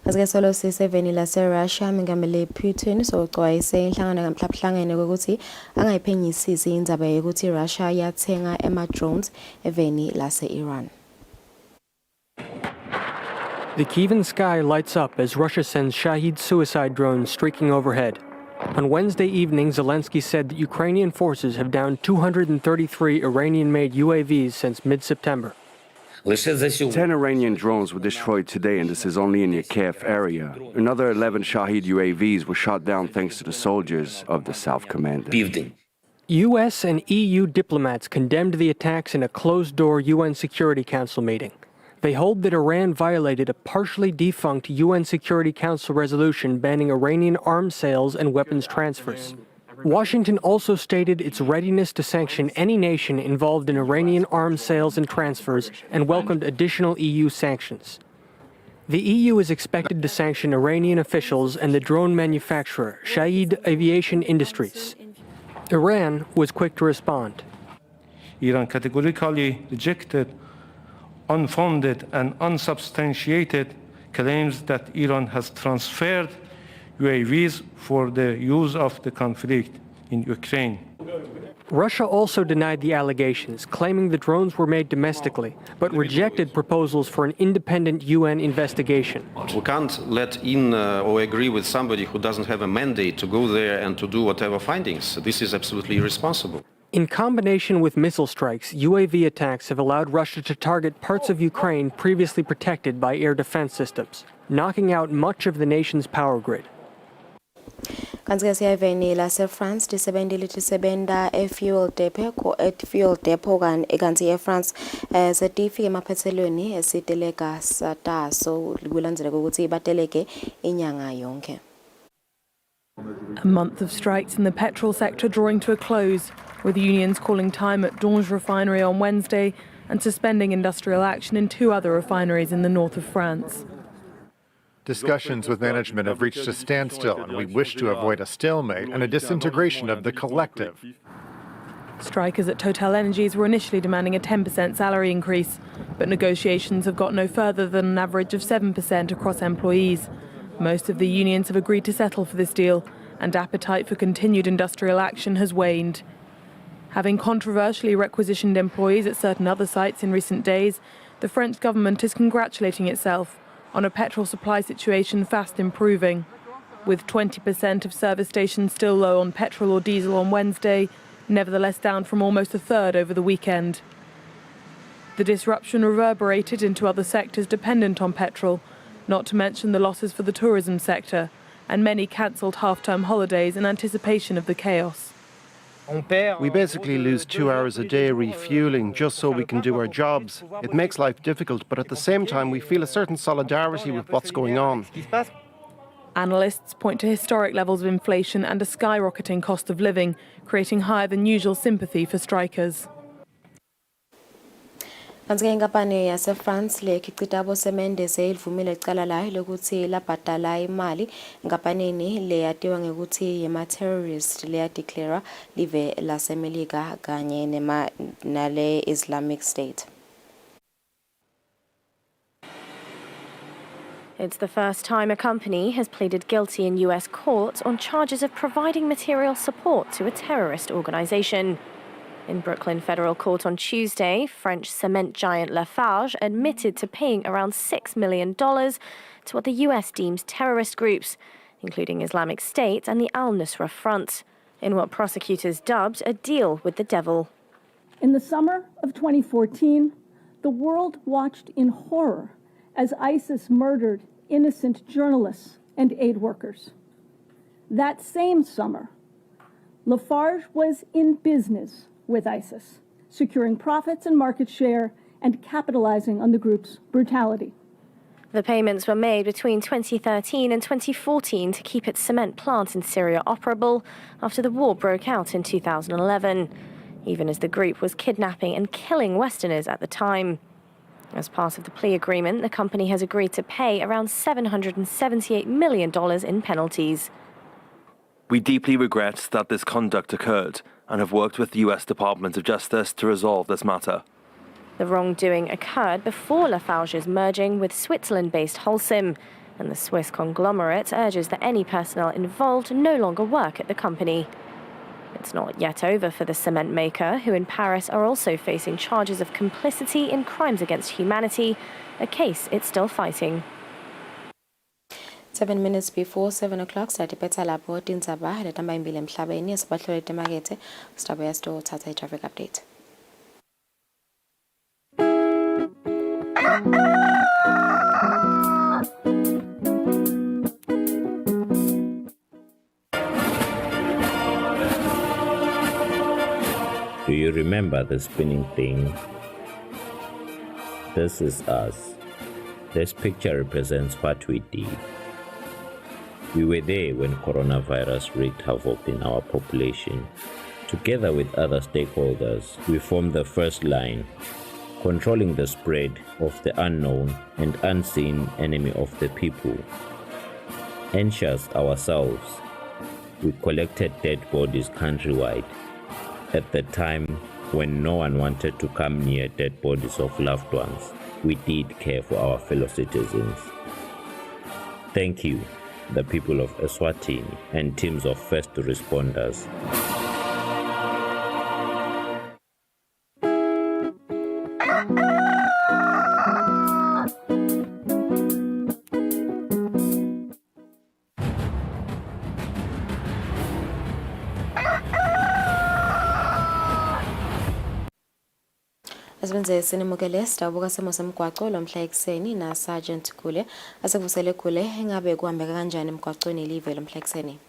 Asike solo siseveni lase-Russia mengameli Putin soxwayise inhlangano kamhlabuhlangene ukuthi angayiphenyisisi indaba yokuthi Russia yathenga ama-drones eveni lase-Iran. The Kievan sky lights up as Russia sends Shahid suicide drones streaking overhead. On Wednesday evening, Zelensky said that Ukrainian forces have downed 233 Iranian-made UAVs since mid-September. 10 Iranian drones were destroyed today, and this is only in the Kiev area. Another 11 Shahid UAVs were shot down thanks to the soldiers of the South Command. U.S. and EU diplomats condemned the attacks in a closed-door UN Security Council meeting. They hold that Iran violated a partially defunct UN Security Council resolution banning Iranian arms sales and weapons transfers. Washington also stated its readiness to sanction any nation involved in Iranian arms sales and transfers and welcomed additional EU sanctions. The EU is expected to sanction Iranian officials and the drone manufacturer, Shahid Aviation Industries. Iran was quick to respond. Iran categorically rejected unfounded and unsubstantiated claims that Iran has transferred UAVs for the use of the conflict in Ukraine. Russia also denied the allegations, claiming the drones were made domestically, but rejected proposals for an independent UN investigation. We can't let in or agree with somebody who doesn't have a mandate to go there and to do whatever findings. This is absolutely irresponsible. In combination with missile strikes, UAV attacks have allowed Russia to target parts of Ukraine previously protected by air defense systems, knocking out much of the nation's power grid. Kanti siyaveni lase-France lisebenta e-fuel depot kanti e-France setifike emaphethelweni esiteleka sataso kulandzela ukuthi bateleke inyanga yonke. A month of strikes in the petrol sector drawing to a close, with unions calling time at Donge refinery on Wednesday and suspending industrial action in 2 other refineries in the north of France. Discussions with management have reached a standstill, and we wish to avoid a stalemate and a disintegration of the collective. Strikers at TotalEnergies were initially demanding a 10% salary increase, but negotiations have got no further than an average of 7% across employees. Most of the unions have agreed to settle for this deal, and appetite for continued industrial action has waned. Having controversially requisitioned employees at certain other sites in recent days, the French government is congratulating itself on a petrol supply situation fast improving. With 20% of service stations still low on petrol or diesel on Wednesday, nevertheless down from almost a third over the weekend. The disruption reverberated into other sectors dependent on petrol, not to mention the losses for the tourism sector, and many cancelled half-term holidays in anticipation of the chaos. We basically lose 2 hours a day refueling just so we can do our jobs. It makes life difficult, but at the same time we feel a certain solidarity with what's going on. Analysts point to historic levels of inflation and a skyrocketing cost of living, creating higher than usual sympathy for strikers. Kanti ke inkampani yase-France le ikhicita abosemente seyivumile icala layo lokuthi labhadala imali inkampanini le yatiwa ngekuthi yema-terrorist le yadeclara live lasemelika kanye nale Islamic State. It's the first time a company has pleaded guilty in US courts on charges of providing material support to a terrorist organization. In Brooklyn Federal Court on Tuesday, French cement giant Lafarge admitted to paying around $6 million to what the US deems terrorist groups, including Islamic State and the Al-Nusra Front, in what prosecutors dubbed a deal with the devil. In the summer of 2014, the world watched in horror as ISIS murdered innocent journalists and aid workers. That same summer, Lafarge was in business with ISIS, securing profits and market share and capitalizing on the group's brutality. The payments were made between 2013 and 2014 to keep its cement plant in Syria operable after the war broke out in 2011, even as the group was kidnapping and killing Westerners at the time. As part of the plea agreement, the company has agreed to pay around $778 million in penalties. We deeply regret that this conduct occurred and have worked with the US Department of Justice to resolve this matter. The wrongdoing occurred before Lafarge's merging with Switzerland-based Holcim, and the Swiss conglomerate urges that any personnel involved no longer work at the company. It's not yet over for the cement maker, who in Paris are also facing charges of complicity in crimes against humanity, a case it's still fighting. 7 minutes before 7 o'clock, satiphetha lapho tindzaba letamba imbili emhlabeni esibahlole temakethe sitabo yasto thatha traffic update. Do you remember the spinning thing? This is us. This picture represents what we did. We were there when coronavirus wreaked havoc in our population. Together with other stakeholders, we formed the first line, controlling the spread of the unknown and unseen enemy of the people. Anxious ourselves, we collected dead bodies countrywide. At the time when no one wanted to come near dead bodies of loved ones, we did care for our fellow citizens. Thank you, the people of Eswatini and teams of first responders. Asibenze sinimukele sitabuka simo semgwaqo lomhla ekseni na Sergeant Kule asevusele Kule engabe kuhambeka kanjani emgwaqweni live lomhla ekseni.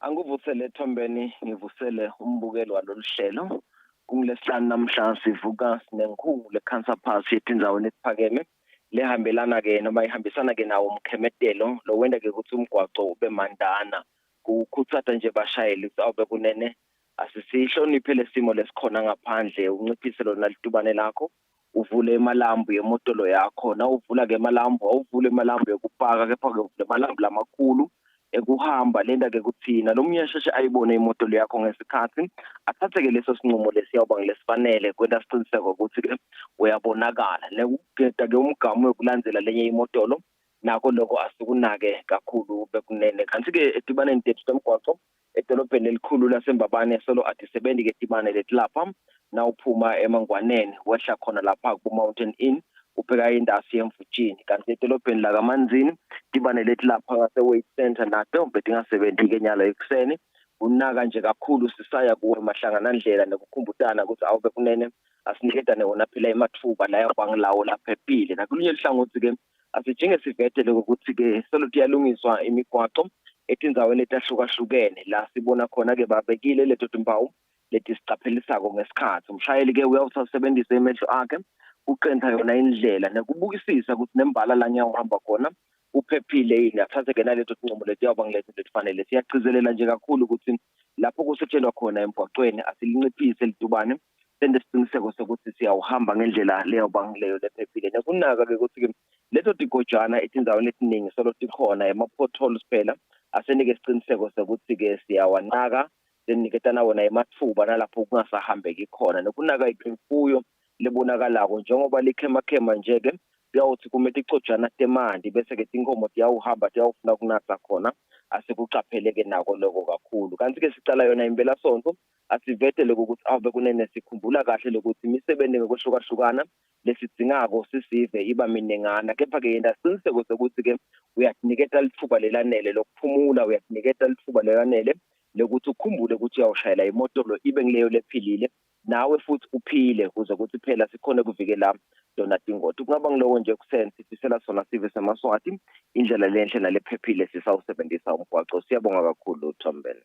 Anguvusele Thombeni ngivusele umbukelo waloluhlelo kungilesihlanu namhla sivuka sinenkhulu lecancer pass yetindzaweni esiphakeme lehambelana ke noma ihambisana ke nawo umkhemetelo lo wenda ke ukuthi umgwaqo ube mandana ukuthatha nje bashayeli awube kunene asisihloniphe lesimo lesikhona ngaphandle unciphise lona litubane lakho uvule emalambu yemotolo yakho na uvula ke emalambu awuvule emalambu yokupaka kepha ke uvule emalambu lamakhulu ekuhamba lenda ke kuthina lo mnyasheshe ayibone imotolo yakho ngesikhathi athathe ke leso sinqumo lesiyawuba ngilesifanele kwenta siqiniseko ukuthi ke uyabonakala nekugeda ke umgamo wokulandzela lenye imotolo nako lokho asikunake kakhulu bekunene kanti ke edibaneni tethu temgwaqo edolobheni elikhulu laseMbabane solo atisebenzi ke dibane letilapha na uphuma emangwaneni wehla khona lapha ku Mountain Inn ubheka indasi yemfutshini kanti edolobheni la kaManzini dibane letilapha ngase Weight Center nato bedingasebenzi ke nyalo ekseni unaka nje kakhulu sisaya kuwe mahlanganandlela nokukhumbutana ukuthi awube kunene asinikedane wona phela emathuba la yabangilawo lapha ephile nakulunye lihlangothi ke asijinge sivetele ukuthi ke solo kuyalungiswa imigwaqo etindzaweni etahlukahlukene la sibona khona ke babekile leto timpawu leti sicaphelisako ngesikhathi umshayeli ke uyawusebenzisa imehlo akhe uqenta yona indlela nekubukisisa ukuthi nembala la nyawo uhamba khona uphephile yini athathe ke naleto tinqumo leti yawuba ngilethe letifanele siyagcizelela nje kakhulu ukuthi lapho kusetshenzwa khona emgwaqweni asilinciphise litubane senesiqiniseko sokuthi siyawuhamba ngendlela leyo bangileyo lephephile. Nekunaka ke ukuthi lezo tigojana etindzaweni letiningi solo tikhona ema-potholes phela asenike isiqiniseko sokuthi ke siyawanaka seniketana wona emathuba nalapho kungasahambeki khona. Nekunaka imfuyo lebonakalako njengoba likhemakhema nje ke kuyawuthi kumele icojana temandi bese ke tinkomo tiyawuhamba tiyawufuna kunatha khona asikuqapheleke nako lokho kakhulu. Kanti ke sicala yona impela sonto asivetele ukuthi ave kunene sikhumbula kahle lokuthi imisebenzi ngokuhlukahlukana lesidzingako sisive iba minengana, kepha ke yena siqiniseko sokuthi ke uyakuniketa lithuba lelanele lokuphumula, uyakuniketa lithuba lelanele lokuthi ukhumbule ukuthi uyawushayela imoto lo ibe ngileyo lephilile nawe futhi uphile kuze ukuthi phela sikhona kuvikela dona tingoto. Kungaba ngiloko nje kusense sifisela sona sive semaswati indlela lenhle nalephephile sisawusebenzisa umgwaqo. Siyabonga kakhulu Thombeni.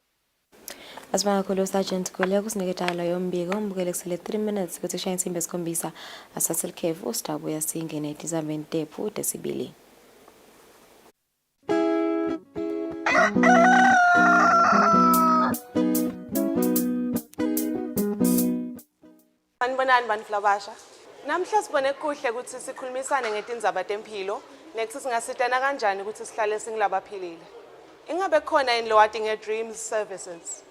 Asibonga kakhulu Sergeant Kule kusiniketala yombiko umbukele kusele 3 minutes ukuthi shaya insimbi esikhombisa asaselkhefu usitabu yasingene etizameni tephu desibili. Sanibonani bantu labasha. Namhla sibone kuhle ukuthi sikhulumisane ngetindzaba tempilo nethi singasitana kanjani ukuthi sihlale singilabaphilile. Ingabe khona yini lowati nge-Dreams Services?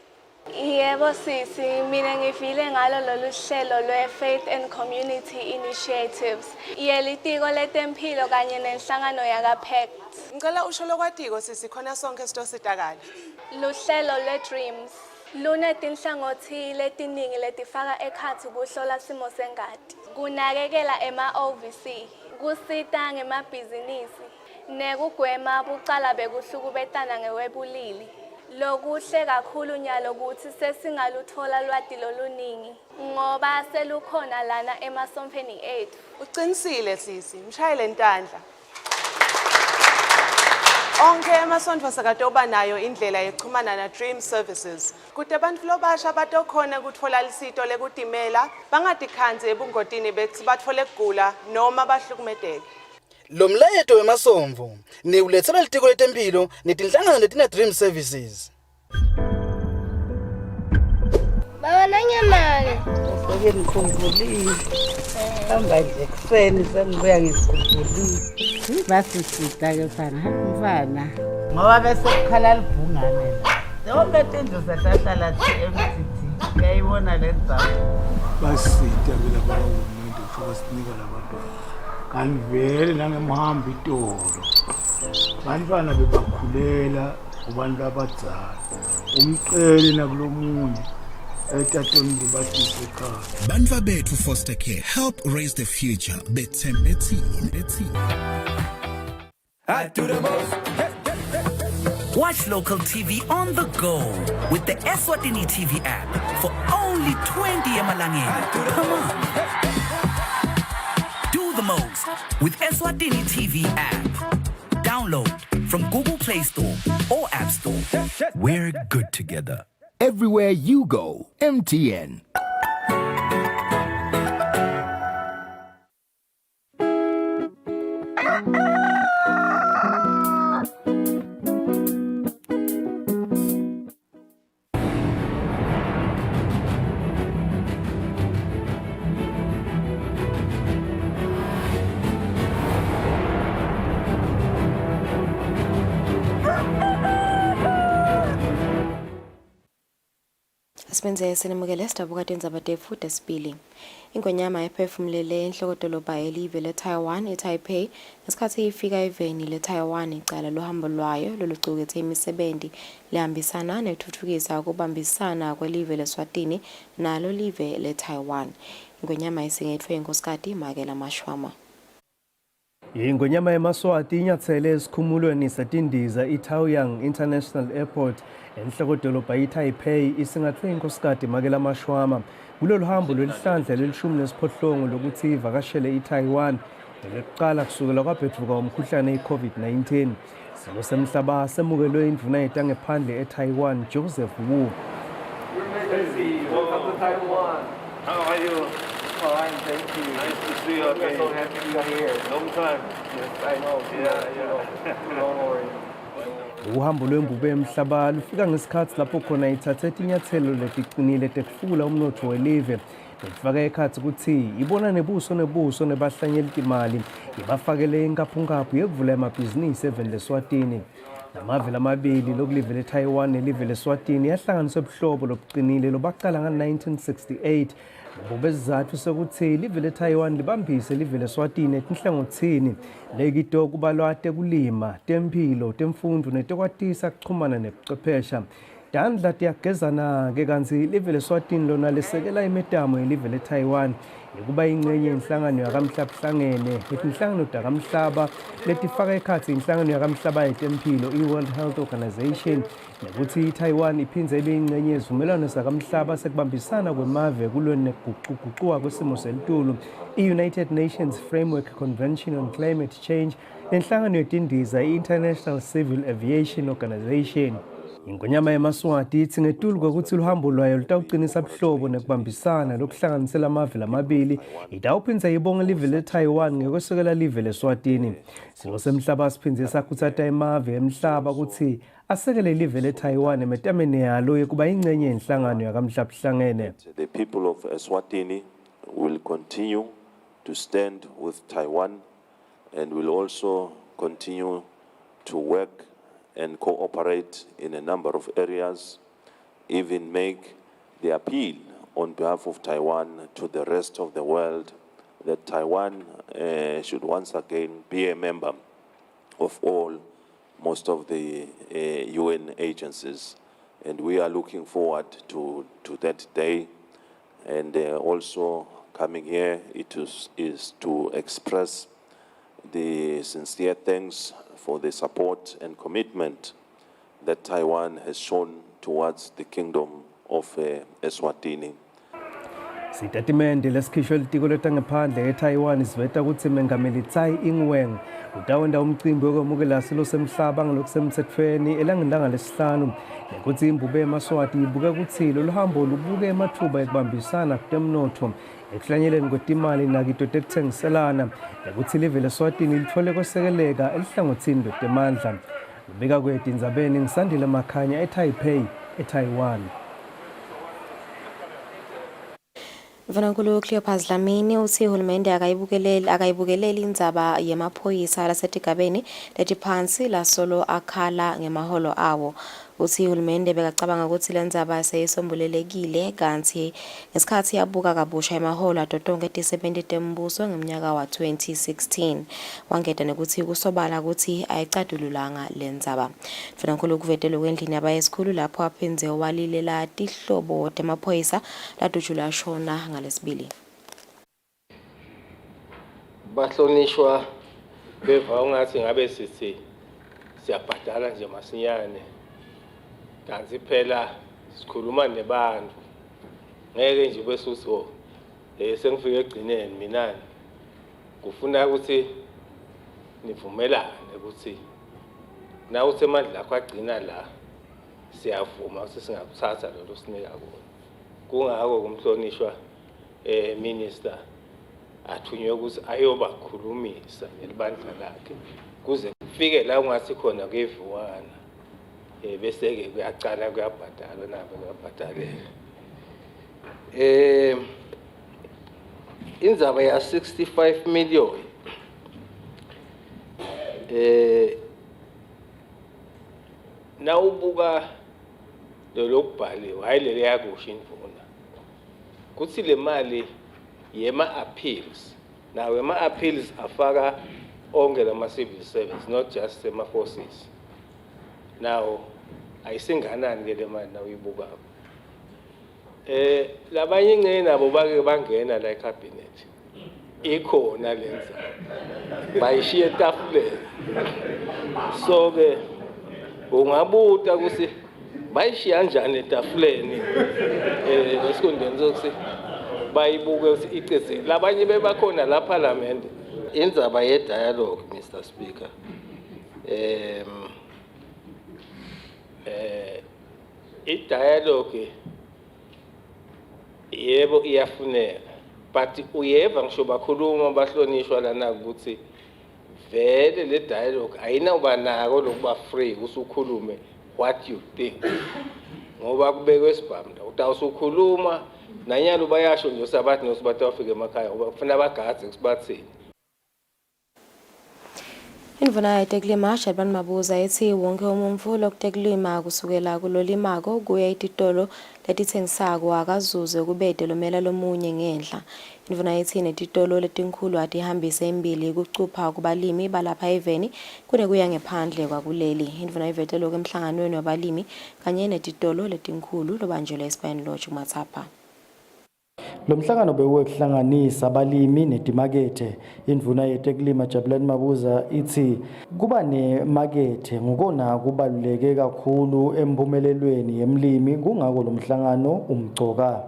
Yebo sisi, mina ngifile ngalo lolu hlelo lwe-Faith and Community Initiatives. Yelitiko letempilo kanye nenhlangano yaka-PACT. Ngicela usho lokwatiko sisi khona sonke sitositakala. Luhlelo lwe-Dreams lunetinhlangothi letiningi letifaka ekhatsi kuhlola simo sengati, kunakekela ema-OVC, kusita ngemabhizinisi, nekugwema bucala bekuhlukubetana ngewebulili. Lokuhle kakhulu nyalo ukuthi sesingaluthola lwati loluningi ngoba selukhona lana emasompheni ethu. Uqinisile sisi, mshayele ntandla. Onke emasonto sakatoba nayo indlela yokuxhumana na Dream Services. Kuthi abantu lobasha batokhona ukuthola lisito lekutimela, bangatikhanzi ebungotini bethi bathole ukugula noma bahlukumedeke. Lo mlayeto wemasomvo ni ulethela litiko letempilo netinhlangano letina Dream Services. Baba nanyamani. Sake ngikhumbulile. Hamba nje kuseni sengibuya ngikhumbulile. Basisita ke mfana. Ngoba bese kukhala libhungane la. Zonke izinto zahlala MCT. Ngiyayibona le ndzawo. Basisita ke laba umuntu ufika sinika labantwana. Kanivele nangemhamba itolo. Bantwana bebakhulela kubantu abadzala. Umcele nakulomunye etatoni libatise ekhaya. Bantwa bethu foster care help raise the future bethembethini. I do the most. Watch local TV on the go with the Eswatini TV app for only 20 emalangeni. Come on. Do the most with Eswatini TV app. Download from Google Play Store or App Store. We're good together. Everywhere you go, MTN. Sipenze sinimukele sidabuka tenzaba tefu desibili. Ingonyama ephefumulele enhlokodolobha elive leTaiwan eTaipei ngesikhathi ifika eveni leTaiwan icala lohambo lwayo lolucukethe imisebenzi lehambisana nethuthukisa ukubambisana kwelive leSwatini nalo live leTaiwan. Ingonyama isingethwe inkosikazi Makela Mashwama. Ingonyama emaswati inyathele esikhumulweni setindiza iTaoyuan International Airport enhlokodolobha iTaipei isingathwe inkosikazi Makela Mashwama. Kulolu hambo lwelihlandla leli-18 lokuthi ivakashele iTaiwan ngekuqala kusukela kwabheduka umkhuhlane i-COVID-19. Silo semhlaba semukelwe indvuna yetangephandle eTaiwan Joseph Wu. Welcome to Taiwan. How are you? Fine, thank you. Nice to see you again. So happy you are here. Long time. Yes, I know. Yeah. Don't worry. Uhambo lwembube emhlaba lufika ngesikhathi lapho khona ithathe inyathelo letiqinile tekufula umnotho welive ngifaka ekhathi ukuthi ibona nebuso nebahlanyeli imali ibafakele inkaphungaphu yekuvula amabhizinisi eveni leSwatini. Namave lamabili lokulive leTaiwan nelive leSwatini yahlanganiswa ebuhlobo lobuqinile lobaqala nga-1968 ngobesizathu sokuthi live leTaiwan libambise live leSwatini etinhlangothini lekito kubalwa tekulima, tempilo, temfundo netekwatisa kuchumana nebuchwephesha. Dandla tiyagezana-ke kanti live leSwatini lona lisekela imetamo yelive leTaiwan yekuba ingxenye yenhlangano yakamhlabuhlangene letinhlangano takamhlaba letifaka ekhatsi inhlangano yakamhlaba yetempilo i-World Health Organization nekuthi iTaiwan iphindze ibe ingxenye yezivumelwano zakamhlaba sekubambisana kwemave kulweni nekuguquguquka kwesimo selitulu i-United Nations Framework Convention on Climate Change nenhlangano yetindiza i-International Civil Aviation Organization. Ingonyama yeMaswati ithi ngetulu kokuthi luhambo lwayo lutawuqinisa buhlobo nekubambisana lokuhlanganisela amave lamabili itawuphindze ibonge live leTaiwan ngekwesekela live leSwatini. Silo semhlaba siphindze sakhuthata emave emhlaba ukuthi asekele live leTaiwan emetameni yalo yekuba ingxenye yenhlangano yakamhlabuhlangene. The people of Eswatini will continue to stand with Taiwan and will also continue to work and cooperate in a number of areas, even make the appeal on behalf of Taiwan to the rest of the world that Taiwan should once again be a member of most of the UN agencies. And we are looking forward to that day. And also coming here is to express the sincere thanks for the support and commitment that Taiwan has shown towards the Kingdom of Eswatini. Sitatimende lesikhishwa litiko letangaphandle eTaiwan siveta ukuthi mengameli Tsai Ing-wen utawenda umcimbi wokwamukela silo semhlaba ngalokusemthethweni elangilanga lesihlanu nekuthi imbube eMaswati ibuka ukuthi lolu hambo lubuke emathuba ekubambisana kutemnotho ekuhlanyeleni kwetimali nakito tekuthengiselana nekuthi live leSwatini lithole kwesekeleka elihlangothini lwetemandla. Lubika kwethu indzabeni ngisandile Makhanya eTaipei eTaiwan. Mvanankulu Cleopas Dlamini uthi uhulumende akayibukeleli indzaba yemaphoyisa lasetigabeni letiphansi lasolo akhala ngemaholo awo. Uthi uhulumende bekacabanga ukuthi le ndzaba seyisombulelekile kanti ngesikhathi yabuka kabusha emaholo atotonke tisebenti tembuso ngeminyaka wa 2016 wangeta nekuthi kusobala ukuthi ayicatululanga le ndzaba. Mvanankulu kuvetele kwendlini yabayesikhulu lapho aphinze walilela tihlobo temaphoyisa ladujula shona ngalesibili. Bahlonishwa beva ungathi ngabe sithi siyabhadala nje masinyane. Kanti phela sikhuluma nebantu ngeke nje besuso sengifike egcineni mina kufuna ukuthi nivumelane ukuthi na uthi amandla akho agcina la siyavuma ukuthi singakuthatha lo sinika kona. Kungako kumhlonishwa minister athunywe ukuthi ayobakhulumisa nelibandla lakhe kuze kufike la ungathi khona kuyeviwana bese ke kuyacala kuyabhadalwa nabo kuyabhadalela. Indzaba ya 65 million na ubuka lokubhaliwe hayilele yakusho imvuna kuthi le mali yema appeals nawe ema appeals afaka onke lama civil service not just ema forces. Now ayisinganani ke le mali nawe ibuka labanye ingene nabo bake bangena la ecabinet ikhona lenza bayishiye etafuleni so ke ungabuta ukuthi bayishiya kanjani etafuleni lesikondeni sokuthi bayibuke ukuthi iceze labanye bebakhona la parliament indzaba ye dialogue Mr Speaker i-dialogue yebo iyafuneka but uyeva ngisho bakhuluma bahlonishwa lana ukuthi vele le dialogue ayinawuba nako lokuba free usukhulume what you think ngoba kubekwe sibhamda utawusukhuluma nanyalo bayasho nje sabathi nokuthi bafike emakhaya ngoba kufanele bagade kusibathini. Indvuna yetekulima Shaban Mabuza ethi wonke umuntu lokutekulima kusukela kulolimako kuya ititolo letithengisako akazuze kubede lomela lomunye ngenhla. Indvuna yethi netitolo letinkhulu atihambise imbili kucupha kubalimi balapha eveni kunekuya ngephandle kwakuleli. Indvuna ivete lokho emhlanganweni wabalimi kanye netitolo letinkhulu lobanjelwe eSpine Lodge kuMathapha. Lo mhlangano bewukuhlanganisa abalimi netimakethe. Indvuna yetekulima Jabulani Mabuza ithi kuba nemakethe ngokona kubaluleke kakhulu emphumelelweni yemlimi kungako lo mhlangano umgcoka.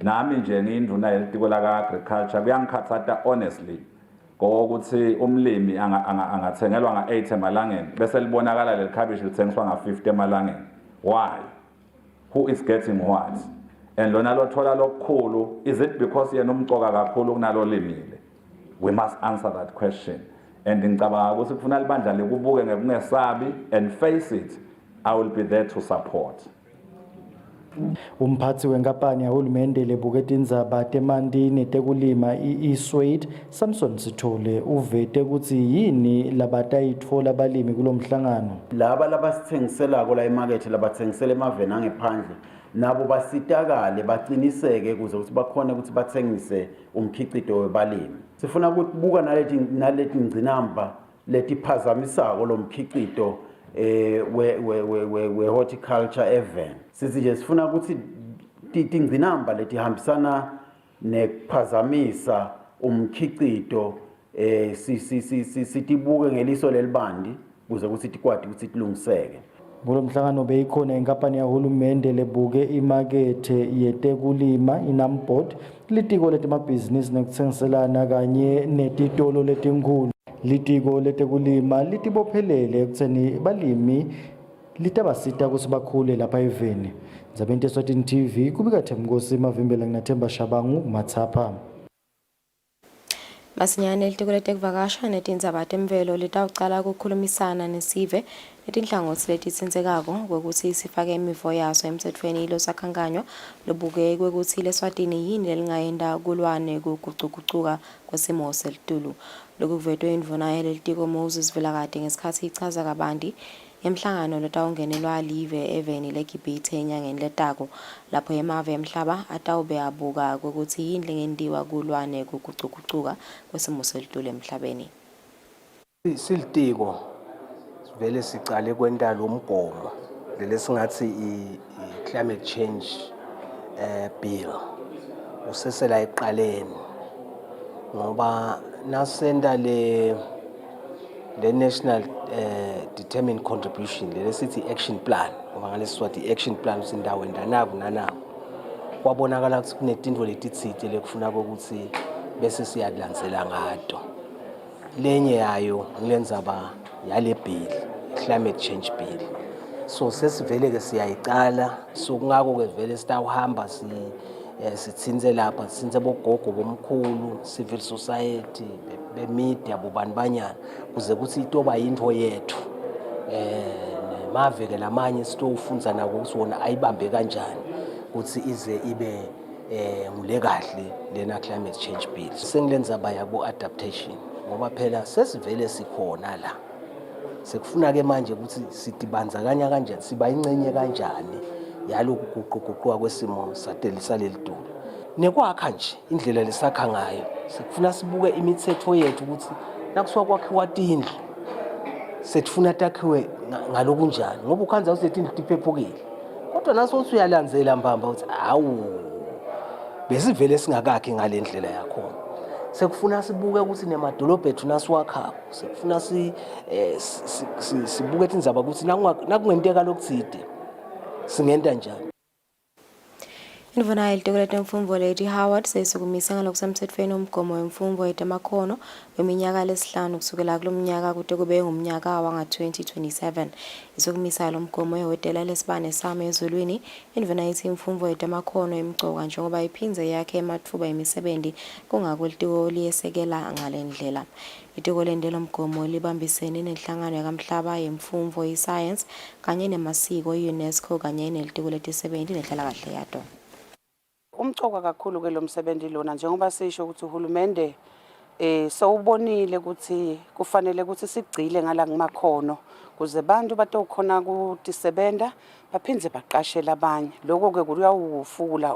Nami nje ngiyindvuna yelitiko laka agriculture kuyangikhathata honestly ngokuthi umlimi angathengelwa nga8 emalangeni bese libonakala lelikhabishi lithengiswa nga50 emalangeni. Why? Who is getting what? And lona lothola lokukhulu, is it because yena umcoka kakhulu kunalo limile? We must answer that question. And ngicabanga ukuthi kufuna libandla likubuke ngekungesabi and face it, I will be there to support. Umphathi wenkampani yahulumende lebuketa indzaba temanti netekulima iSwade Samson Sithole uvete ukuthi yini labatayitfola abalimi kulomhlangano. Laba labasithengiselako la emarket labathengisela emaveni angephandle nabo basitakale baqiniseke ukuze ukuthi bakhona ukuthi bathengise umkhicito webalimi. Sifuna ukubuka naleti ngcinamba letiphazamisako lo mkhicito we horticulture event. Sithi nje sifuna ukuthi tingcinamba letihambisana nekuphazamisa umkhicito sitibuke ngeliso lelibandi ukuze ukuthi tikwati ukuthi tilungiseke. Kulo mhlangano beyikhona inkampani yahulumende lebuke imakethe yetekulima inambot litiko letemabhizinisi nekutsengiselana kanye netitolo letinkhulu. Litiko letekulima litibophelele ekutheni balimi litabasita ukuthi bakhule lapha eveni. Zabente Eswatini TV kubika Themnkosi Mavimbela nginaThemba Shabangu Mathapha. Masinyane litiko letekuvakasha netindzaba temvelo litawucala ukukhulumisana nesive netinhlangothi letitsindzekako kwekuthi sifake imivo yaso emtsetfweni ilosakhankanywa lobuke kwekuthi leSwatini yini lelingayenda kulwane kugucugucuka kwesimo selitulu. Lokhu kuvetwe indvuna yelitiko Moses Vilakade ngesikhathi ichaza kabanti emhlangano lotawungenelwa live eveni leGibhithe enyangeni letako lapho emave emhlaba atawube abuka kwekuthi yini lengendiwa kulwane kugucugucuka kwesimo selitulu emhlabeni. Silitiko vele sicale kwenta lo mgomo lesingathi i-climate change bill usesela eqaleni ngoba nasenda le national determined contribution lesithi action plan ngoba ngalesiswati action plan usindawo ndanaku nanaku kwabonakala ukuthi kunetinto letitsite lekufuna ukuthi bese siyalandzela ngato. Lenye yayo ngilendzaba yale bill climate change bill. So sesivele ke siyayicala so kungako ke vele sitawuhamba sitsinze lapha sitsinze bogogo bomkhulu civil society bemedia bobani banyana kuze kuthi itoba yinto yethu nemave ke lamanye sitowufunza nako ukuthi wona ayibambe kanjani ukuthi ize ibe ngule kahle lena climate change bill. Sengilendzaba yabo adaptation ngoba phela sesivele sikhona la sekufuna ke manje ukuthi sitibandzakanya kanjani siba ingcenye kanjani yaloku kuguquguquka kwesimo saleli dulu nekwakha nje indlela lesakha ngayo. Sikufuna sibuke imithetho yethu ukuthi nakusuka kwakhiwa tindlu sefuna takhiwe ngalokunjani ngoba ukhanza usetindlu tiphephukile kodwa naso usuyalandzela mbamba ukuthi awu besivele singakakhi ngalendlela yakho. Sekufuna sibuke ukuthi nemadolobha ethu nasiwakha sekufuna sibuke tindzaba ukuthi nakungenteka lokutside singenta njani. Indvuna yelitiko letemfundvo Lady Howard seyisukumisa ngalokusemtsetfweni umgomo wemfundvo yetemakhono weminyaka lesihlanu kusukela kulomnyaka kude kube ngumnyaka wanga-2027. Isukumisa lo mgomo yehhotela lesibane same ezulwini. Indvuna yethi imfundvo yetemakhono imcoka njengoba iphindze yakhe ematfuba emisebenti kungako litiko liyesekela ngalendlela. Litiko lendelo mgomo libambisene nenhlangano yakamhlaba yemfundvo iscience kanye nemasiko UNESCO kanye nelitiko letisebenti nenhlalakahle yato. umcoka kakhulu ke lo msebenzi lona njengoba sisho ukuthi uhulumende sawubonile ukuthi kufanele ukuthi sigcile ngala ngimakhono kuze abantu batokhona ukudisebenza baphindze baqashela abanye lokho ke kuyawufula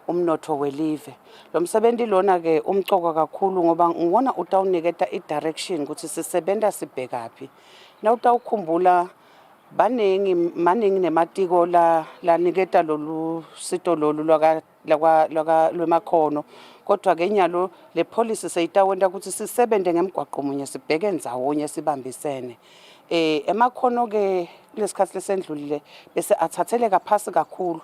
umnotho welive lo msebenzi lona ke umcoka kakhulu ngoba ngibona utawuniketa idirection ukuthi sisebenza sibhekapi na utawukhumbula maningi nematiko laniketa lolu sito lolu lwemakhono kodwa ke nyalo le policy seyitawenta ukuthi sisebende ngemgwaqo munye sibheke ndzawonye sibambisene emakhono ke kulesikhathi lesendlulile bese athatheleka phasi kakhulu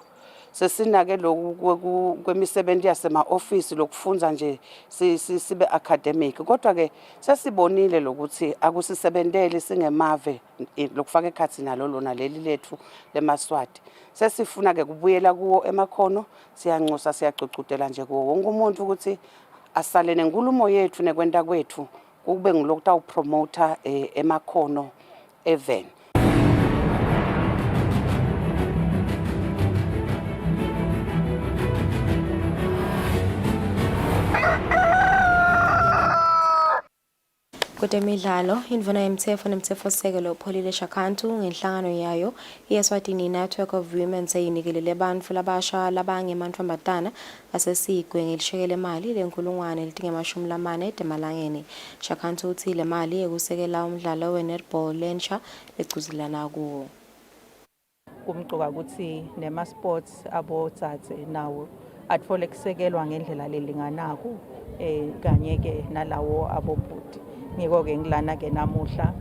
sesinake lokhu kwemisebenzi yasema-ofisi lokufundza nje sibe academic kodwa ke sesibonile lokuthi akusisebenteli singemave lokufaka ekhathi nalo lona leli lethu lemaswati sesifuna ke kubuyela kuwo emakhono siyanxusa siyacucudela nje kuwo wonke umuntu ukuthi asale nenkulumo yethu nekwenta kwethu kube ngilokutawupromota emakhono even. Kutemidlalo indvuna yemtsetfo nemtsetfosisekelo upholile Shakhantu ngenhlangano yayo i-Eswatini Network of Women seyinikelele bantfu labasha labangemantfombatana asesigwe ngelishekela imali le-440 emalangeni. Shakhantu utsi le mali yekusekela umdlalo we-netball lensha legcuzelana kuwo. Kumcoka ukuthi nema-sports abotsatse nawo atfole kusekelwa ngendlela lelinganako kanye-ke nalawo abobhuti. Ngiko-ke ngilana-ke namuhla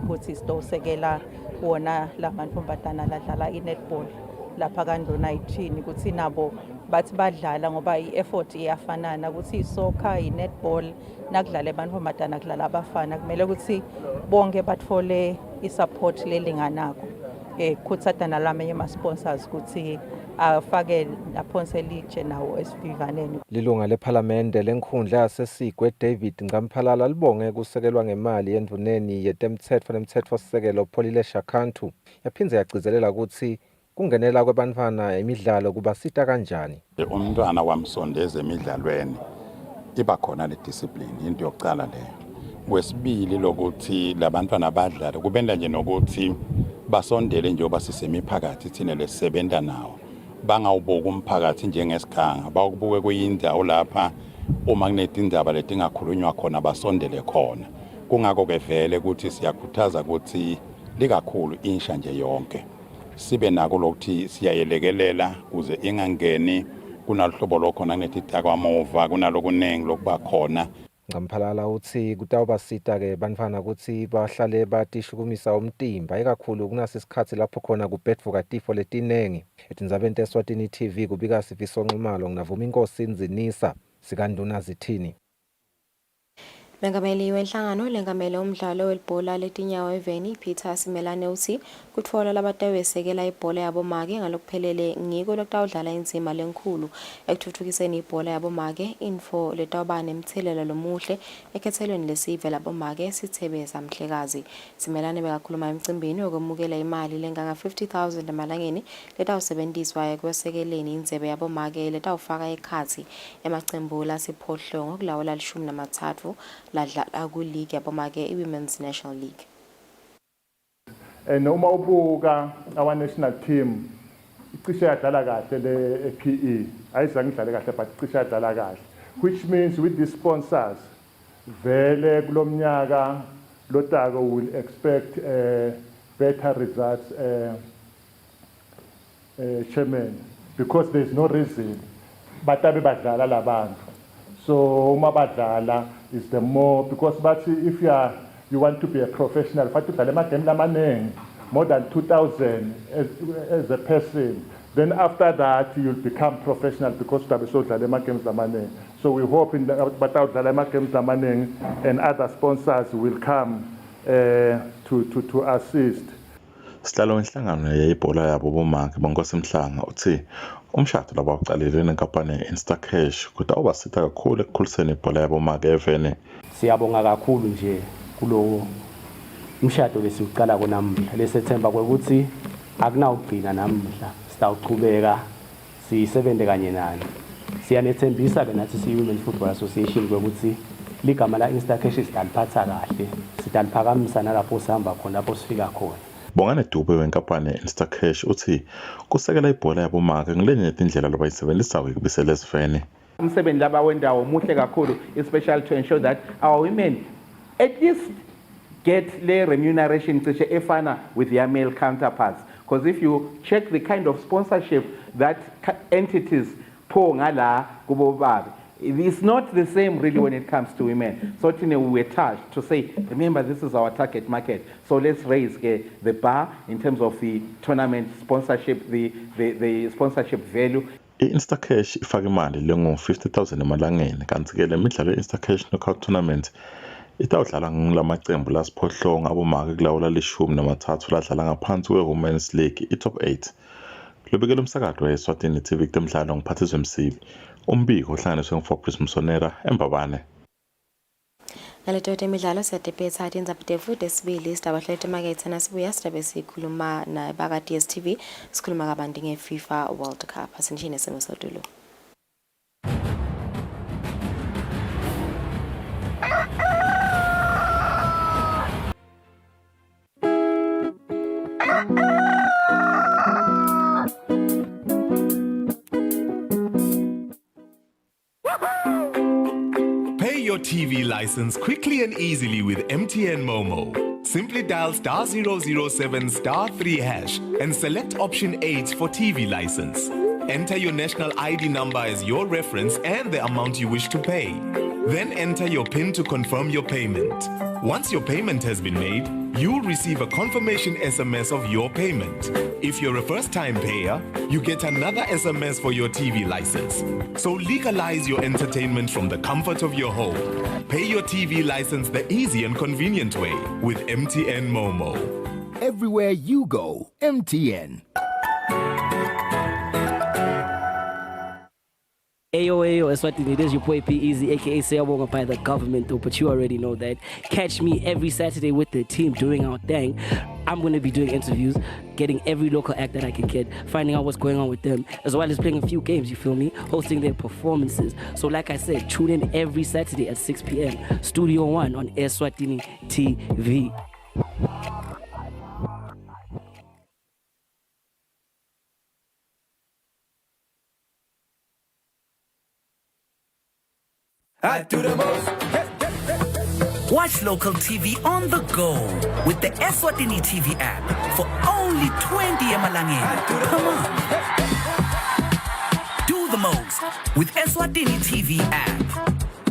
ukuthi sitowusekela wona lamantfombatana ladlala i-netball lapha ka-19 ukuthi nabo bathi badlala ngoba i-effort iyafanana ukuthi isoccer i-netball nakudlala abantfombatana kudlala abafana kumele ukuthi bonke bathole i-support lelinganako khutsata nalamanye ama-sponsors ukuthi afake aphonse litshe nawo esivivaneni. Lilunga lephalamende lenkhundla yasesigwe David Ngamphalala libonge kusekelwa ngemali endvuneni yetemtsetfo nemtsetfosisekelo upholile Shakhantu yaphindze yagcizelela ukuthi kungenela kwebantfwana emidlalo kubasita kanjani. Umntwana wamsondeza emidlalweni iba khona le discipline into yokucala leyo. Wesibili lokuthi labantwana badlala kubenda nje nokuthi basondele njengoba sisemiphakathi thina lesisebenta nawo bangawubuka umphakathi njengesikhanga bawubuke kuyindawo lapha uma kunetindaba letingakhulunywa khona basondele khona kungako ke vele ukuthi siyakhuthaza ukuthi likakhulu insha nje yonke sibe nako lokuthi siyayelekelela kuze ingangeni kunaluhlobo lokhona kunetitakwamuva kunalokuningi lokuba khona. Ngamphalala uthi kutawubasita-ke bantfwana ukuthi bahlale batishukumisa umtimba ikakhulu kunasi isikhathi lapho khona kubhedvuka tifo letinengi. Etindzabeni te-Eswatini TV kubika Sifiso Nxumalo nginavuma inkosi Nzinisa sikanduna zithini. Mengameli wenhlangano lengamele umdlalo welibhola letinyawo eveni Peter Simelane uthi kutfola labatawusekela ibhola yabomake ngalokuphelele ngiko lokutawudlala indzima lenkhulu ekutfutfukiseni ibhola yabomake info letawuba nemthelela lomuhle ekhethelweni lesive labomake Sithebeza Mhlekazi. Simelane bekakhuluma emcimbini wokwemukela imali lenganga 50,000 emalangeni letawusebentizwa ekwesekeleni indzebe yabomake letawufaka ekhatsi emacembu lasiphohlongo kulawula 13 ladlala ku-league yabomake i-Women's National League. Noma ubuka our national team icishe yadlala kahle le-PE ayizange idlale kahle but icishe yadlala kahle, which means with the sponsors vele kulomnyaka lotako will expect better results, chairman, because there's no reason batabe badlala labantu. So uma badlala is the more, because if you want to be a professional, more than 2,000 as a person. Then after that, you'll become professional because so we hope in the and other sponsors will come to assist. Sihlalo inhlangano yebhola yabo bomake bonkosi Mhlanga uthi umshado labawuqalile nenkampani Instacash kodwa ubasitha kakhulu ekukhuliseni ibhola yabomake evene. Siyabonga kakhulu nje kulowo umshado besiuqala konamhla lesethemba ukuthi akunawugcina namhla sitawuqhubeka sisebenze kanye nani. siyanethembisa-ke nathi siyi-Women's Football Association ukuthi ligama la Instacash sidaliphatha kahle, sidaliphakamisa nalapho sihamba khona, lapho sifika khona. Bongani Dube wenkampani Instacash uthi kusekela ibhola yabomake ngilenye indlela lobayisebenzisayo ekubisela esifeni. Umsebenzi laba wendawo muhle kakhulu, especially to ensure that our women at least get le remuneration cishe efana with their male counterparts. Because if you check the kind of sponsorship that entities pour ngala kubo babi, it's not the same really when it comes to women. So we were touched to say, remember, this is our target market. So let's raise the bar in terms of the tournament sponsorship, the sponsorship value. I-Instacash ifaka imali lengu-50,000 emalangeni kanti-ke le midlalo ye-Instacash knockout tournament itawudlala ngilamacembu lasiphohlongo abomake kulawula 13 ladlala ngaphansi kwe-Women's League i-Top 8. Lobekela umsakazo we-Eswatini TV kutemidlalo ngiphathizwe Msibi. Umbiko ohlanganiswe ngu-Fabrice Msonera eMbabane. Ngalento temidlalo siyadebhetha indzaba futhi esibili sidaba hlelo emakethe nasibuya sidabe sikhuluma nabaka DStv sikhuluma kabanti ngeFIFA World Cup asinjini simo sodulo. Pay your TV license quickly and easily with MTN Momo. Simply dial *007 *3 hash and select option 8 for TV license. Enter your national ID number as your reference and the amount you wish to pay. Then enter your PIN to confirm your payment. Once your payment has been made, you'll receive a confirmation SMS of your payment. If you're a first-time payer, you get another SMS for your TV license. So legalize your entertainment from the comfort of your home. Pay your TV license the easy and convenient way with MTN Momo. Everywhere you go, MTN. Ayo, Eswatini, it is your boy P Easy, aka Sayabonga by the government though, but you already know that. Catch me every Saturday with the team doing our thing. I'm going to be doing interviews, getting every local act that I can get, finding out what's going on with them, as well as playing a few games, you feel me? Hosting their performances. So like I said, tune in every Saturday at 6 p.m. Studio 1 on Eswatini TV. I do the most. Watch local TV on the go with the Eswatini TV app for only 20 emalangeni. Come on. Do the most with Eswatini TV app.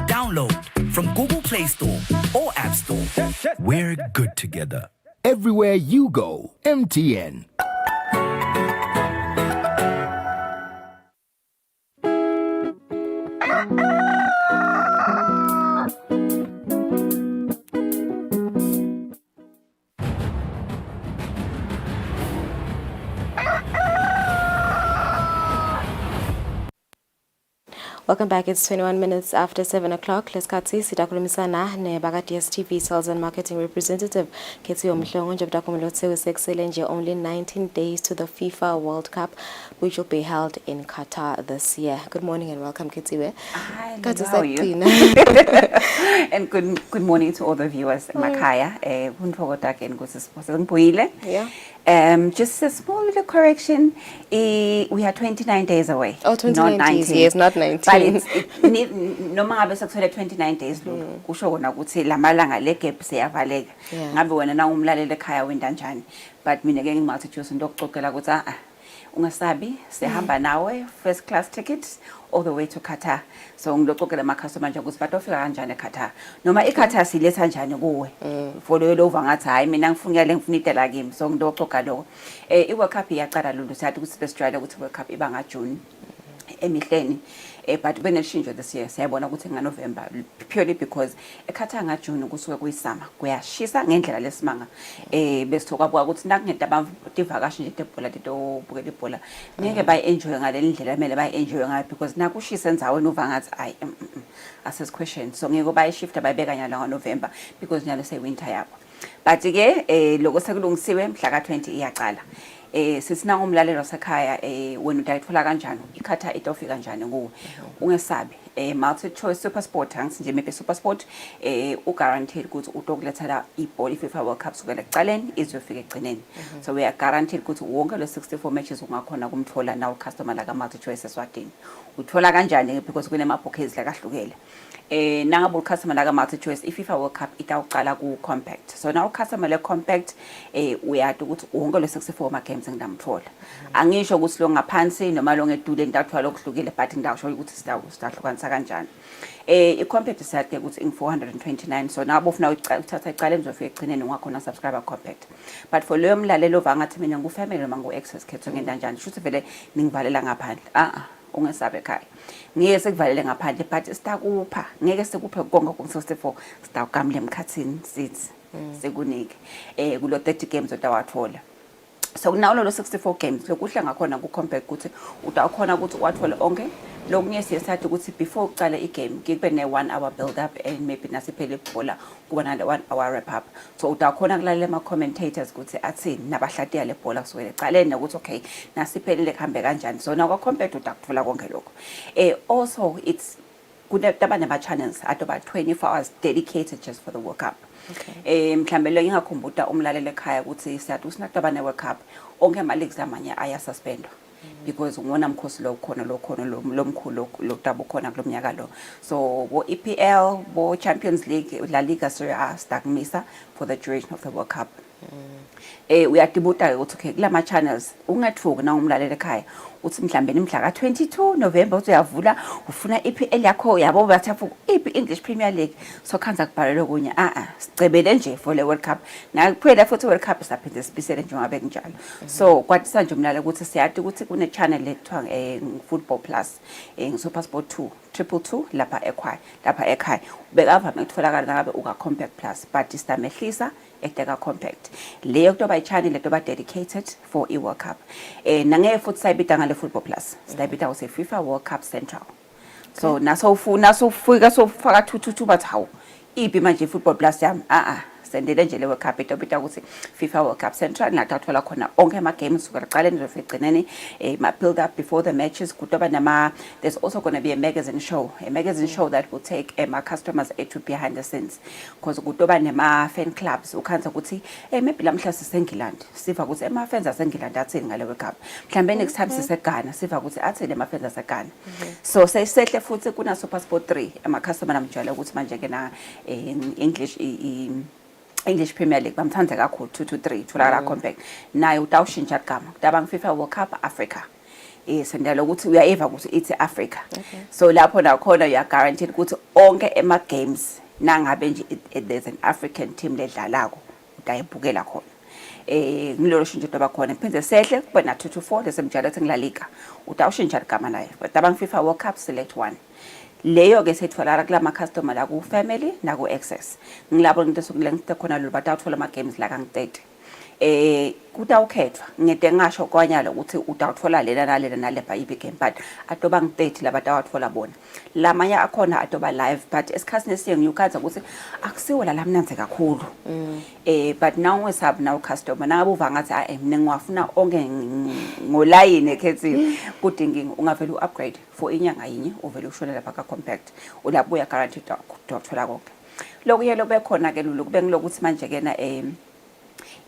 Download from Google Play Store or App Store. We're good together. Everywhere you go, MTN. Welcome back. It's 21 minutes after 7 o'clock. Let's cut to Sitakulimisana ne Baga DStv sales and marketing representative. Ketio Mhlongo Jabdakumulotse excellent. Only 19 days to the FIFA World Cup, which will be held in Qatar this year. Good morning and welcome, Ketiwe. Hi, how are you? And good morning to all the viewers. Makaya, yeah. Just a small little correction. We are 29 days away. Oh, 29 days, yes, not 19. But it's no matter 29 days. Kusho kona ukuthi lamalanga le gap siyavaleka. Ngabe wena na umlalele ekhaya wenda njani. But mina ke ngimathi Josi ndokuxoxela ukuthi ungasabi sihamba nawe first class tickets all the way to Qatar. So ngiloxoxela ama customer nje ukuthi batofika kanjani eQatar. Noma eQatar siletha njani kuwe. Follow over ngathi hayi mina ngifuna itela kimi. So ngiloxoxa lokho. I-World Cup iyaqala lolu sathi ukuthi Australia ukuthi World Cup iba ngaJune emihleni. But when it changed this year, siyabona ukuthi ngaNovember purely because eKhathanga ngaJune kusuke kuyisama kuyashisa ngendlela lesimanga besithoka buka ukuthi nakungeda abavakashi nje ebhola litobukela ibhola ngeke bayi enjoy ngale ndlela kumele bayi enjoy ngayo because nakushisa endzaweni uva ngathi ayi assess question so ngeke bayi shift bayibeka nyalo ngaNovember because nyalo sey winter yabo but ke lokho sekulungisiwe mhla ka20 iyaqala sisina umlalelo wasekhaya wena utayithola kanjani ikhatha itofika kanjani kuwe ungesabi multi choice super sport angisi nje maybe super sport uguaranteed ukuthi utokulethela ibhola iFIFA World Cup sukela ekuqaleni izofika ekugcineni so we are guaranteed ukuthi wonke lo 64 matches ungakhona kumthola nawo customer la ka multi choice Eswatini uthola kanjani because kunema bookings la kahlukile nangabe ucustomer la ka multi choice iFIFA World Cup itawuqala ku compact so now customer le compact uyade ukuthi wonke lo 64 ma games ngidamthola angisho ukuthi lo ngaphansi noma lo ngedule ntathola okuhlukile but ngidasho ukuthi sitahlukanisa kanjani i-compact siyade ukuthi ing429 so nabo ufuna uthatha iqala nizofika egcineni ungakhona subscriber compact but for leyo mlalelo vangathi mina ngufamily noma ngu-access khetho ngenda njani shuthi vele ningivalela ngaphandle ungesabe ekhaya ngeke sekuvalele ngaphandle but sitakupha ngeke sikuphe konke ku-64 sitawugamla emkhathini sithi sekunike kulo 30 games otawathola so now lo 64 games lokuhle ngakhona ku compact ukuthi utawukhona ukuthi wathola onke lokunye siyasathi ukuthi before uqala igame kube ne 1 hour build up and maybe nasiphele ibhola kuba na 1 hour wrap up so utawukhona kulalela ama commentators ukuthi athini nabahlatiya le bhola kusukela eqaleni ukuthi okay nasiphelele kuhambe kanjani so na kwa compact utakuthola konke lokho also it's kunabanye ama channels atoba 24 hours dedicated just for the World Cup mhlambe lo ngingakhumbula umlalelo ekhaya ukuthi siyathi usinakabane World Cup onke ama leagues amanye aya suspendwa because ngona mkhosi lo khona lomkhulu lokutabo khona kulomnyaka lo so bo EPL bo Champions League La Liga Serie A stagnisa for the duration of the World Cup uyadibuta ukuthi okay kulama channels ungathuki na umlalelo ekhaya uthi mhlambe nimhla ka 22 November uzuyavula ufuna EPL yakho yabo bathafu English Premier League so khanza kubhalelwe kunye sicebele nje for le World Cup na kuphela futhi World Cup saphinde sibisele njengoba kunjalo so kwathi nje umlalelo ukuthi siyade ukuthi kune channel lethiwa Football Plus Super Sport 2 lapha ekhaya bekavame ukutholakala ngabe uka Compact Plus but istamehlisa eteka compact leyo kutoba ichannel letoba dedicated for World Cup nange futhi sayibita ngale Football Plus sayibita use FIFA World Cup Central so naso ufika sofaka 222 but how ipi manje Football Plus yami sendele nje le World Cup etobita ukuthi FIFA World Cup Central nakathola khona onke ama games kusukela eqaleni nje egcineni ma build up before the matches kutoba nama there's also going to be a magazine show that will take my customers to behind the scenes because kutoba nema fan clubs ukhanza ukuthi maybe lamhla sisengilandi siva ukuthi ema fans asengilandi athini ngale World Cup mhlambe next time siseGhana siva ukuthi athini ema fans aseGhana so sehle futhi kuna Super Sport 3 ama customer namjwayela ukuthi manje ke na English Premier League bamthanda kakhulu 223 thola compact naye utawushintsha igama kutaba FIFA World Cup Africa sendalo ukuthi uyaeva ukuthi ithi Africa so lapho nakhona you are guaranteed ukuthi onke ema games nangabe nje there's an African team ledlalako utayibukela khona ngilolo shintsho toba khona phinde sehle kuba na 224 lesemjalo La Liga utawushintsha igama naye kutaba FIFA World Cup Select 1 leyo ke sethola kula ma customer la ku family na ku access ngilabo nginte sokulengite khona lo batawuthola ama games la ka 30 kutawukhethwa ngede ngasho kwanyalo ukuthi utawuthola lena naleba ibi game but atoba ngi30 labatawathola bona lamanye akhona atoba live but esikhathini esiningi ukhaza ukuthi akusiwo la lamnanze kakhulu but now we have now customer nabo uvangathi mina ngiwafuna onke ngoline ekhethi kudingi ungavela uupgrade for inyanga yinye uvela ushona lapha ka compact ulapho uya guaranteed ukuthola konke lokuye lobe khona ke lolu kube ngilokuthi manje kena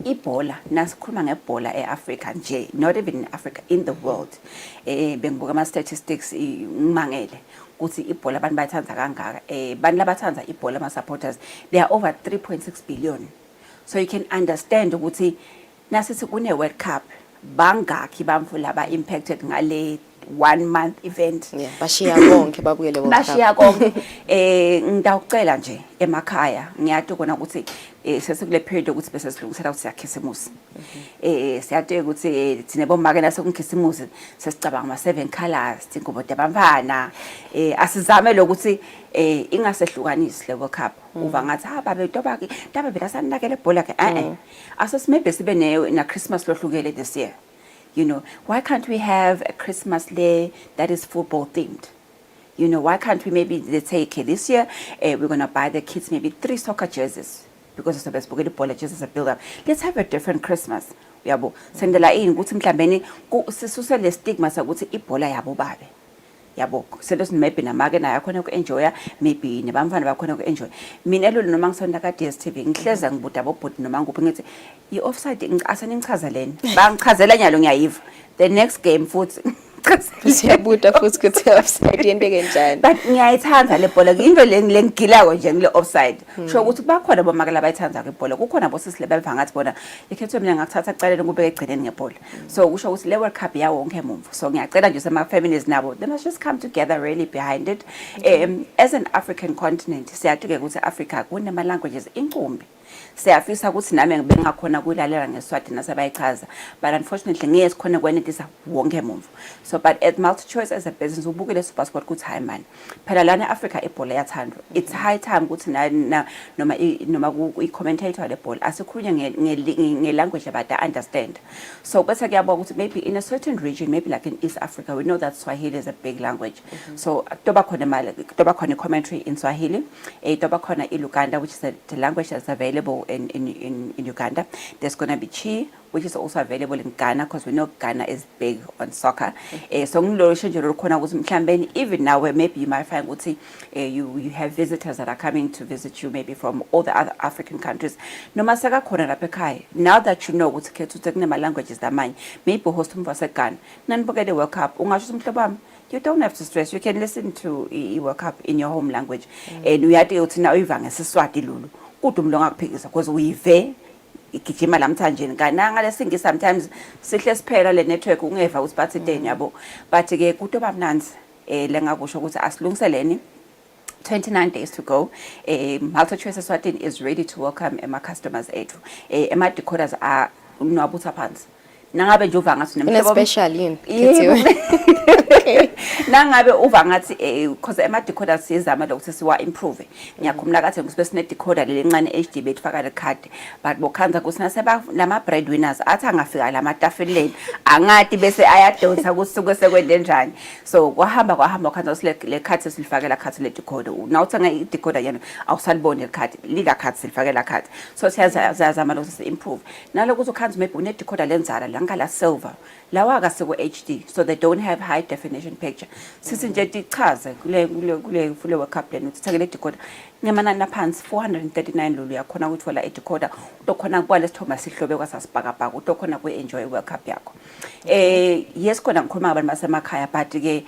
ibhola nasikhuluma ngebhola eAfrica nje not even in Africa in the world bengibuka ama statistics ngimangele ukuthi ibhola abantu bayathanza kangaka abantu labathanza ibhola ama supporters they are over 3.6 billion so you can understand ukuthi nasithi kune World Cup bangakhi bamfula ba impacted ngale 1 month event bashiya konke babukele World Cup bashiya konke ngidawucela nje emakhaya ngiyathi kona ukuthi sesikule period ukuthi bese silungisela ukuthi yakhisimusi siyade ukuthi thina bomake nasokunkhisimusi sesicabanga ama 7 colors ingubo dabamfana asizame lokuthi ingasehlukanisi le World Cup uva ngathi babe tobaki dabe bela sanakele ibhola ke maybe sibe na Christmas lohlukele this year. You know, why can't we have a Christmas day that is football themed? You know, why can't we maybe let's say, okay, this year we're going to buy the kids maybe 3 soccer jerseys because it's the best the ball jerseys are built up. Let's have a different Christmas. uyabo sendela ini ukuthi mhlambeni sisuse le stigma sakuthi ibhola yabo babe yabo sento maybe namake nayo khona ku-enjoya maybe nebamfana bakhona ku-enjoy mina elolu noma ngisonda ka-DSTV ngihleza ngibuda bobhuti noma nguphi ngithi i-offside aseningichazeleni bangichazela nyalo ngiyayiva the next game futhi siyabuda futhi ukuthi offside yenteke njani but ngiyayithanda le bhola into lengigilako nje ngile offside sho ukuthi bakhona bomakela bayithanda ke ibhola kukhona bosisile beva ngathi bona ikhethwe mina ngakuthatha kucaleni kube egcineni ngebhola so kusho ukuthi le World Cup yawo wonke emumva so ngiyacela nje sema feminists nabo they must just come together really behind it as an African continent siyatike ukuthi Africa kunama languages incumbi siyafisa ukuthi nami ngibengakhona kulalela ngeSwati nasebayichaza but unfortunately ngeke sikhona ukwenetisa wonke emumva so but at MultiChoice as a business ubukele super sport kuthi hayi man phela lana eAfrica ibhola yathandwa it's high time ukuthi noma i-commentator lebhola asikhulunywe ngelanguage abada understand so bese kuyabona ukuthi maybe in a certain region maybe like in East Africa we know that Swahili is a big language so toba khona commentary in Swahili toba khona iLuganda which is the language that's available in Uganda. There's going to be Chi, which is also available in Ghana because we know Ghana is big on soccer. So even now where maybe you might find you have visitors that are coming to visit you maybe from all the other African countries. No matter now that you know what's my languages that mine, maybe host them for second. None forget the World Cup. You don't have to stress. You can listen to World Cup in your home language. And we had to now even Eswatini lulu. Because uyive igijima lamthanje ngananga lesingi sometimes sihle siphela le network ungeva ukuthi bathi deni yabo but ke kutoba mnanzi lengakusho ukuthi asilungiseleni 29 days to go. MultiChoice Eswatini is ready to welcome my customers ethu. My decoders are unwabutha phansi. Nangabe nje uva ngathi nemhlobo special yini nangabe uva ngathi because ema decoders sizama lokuthi siwa improve ngiyakhumula kathi ngisibe sine decoder lelencane HD bethifaka le card but bokhanza kusina seba lama breadwinners athi angafika lama tafileni angati bese ayadonsa kusuke sekwende njani so kwahamba khanza le card silifakela card le decoder na uthenga i decoder yana awusalibone le card lila card silifakela card so siyazama lokuthi improve nalokuthi ukhanza maybe une decoder lenzala ngala silver lawa akasiku HD so they don't have high definition picture sisi nje tichaze kule full World Cup leni uthenge le decoder ngemanani naphansi 439 lulu yakhona ukuthola i decoder utokhona kwale sithomba sihlobe kwasasibhakabhaka utokhona ku enjoy World Cup yakho yes khona ngikhuluma ngabantu basemakhaya but ke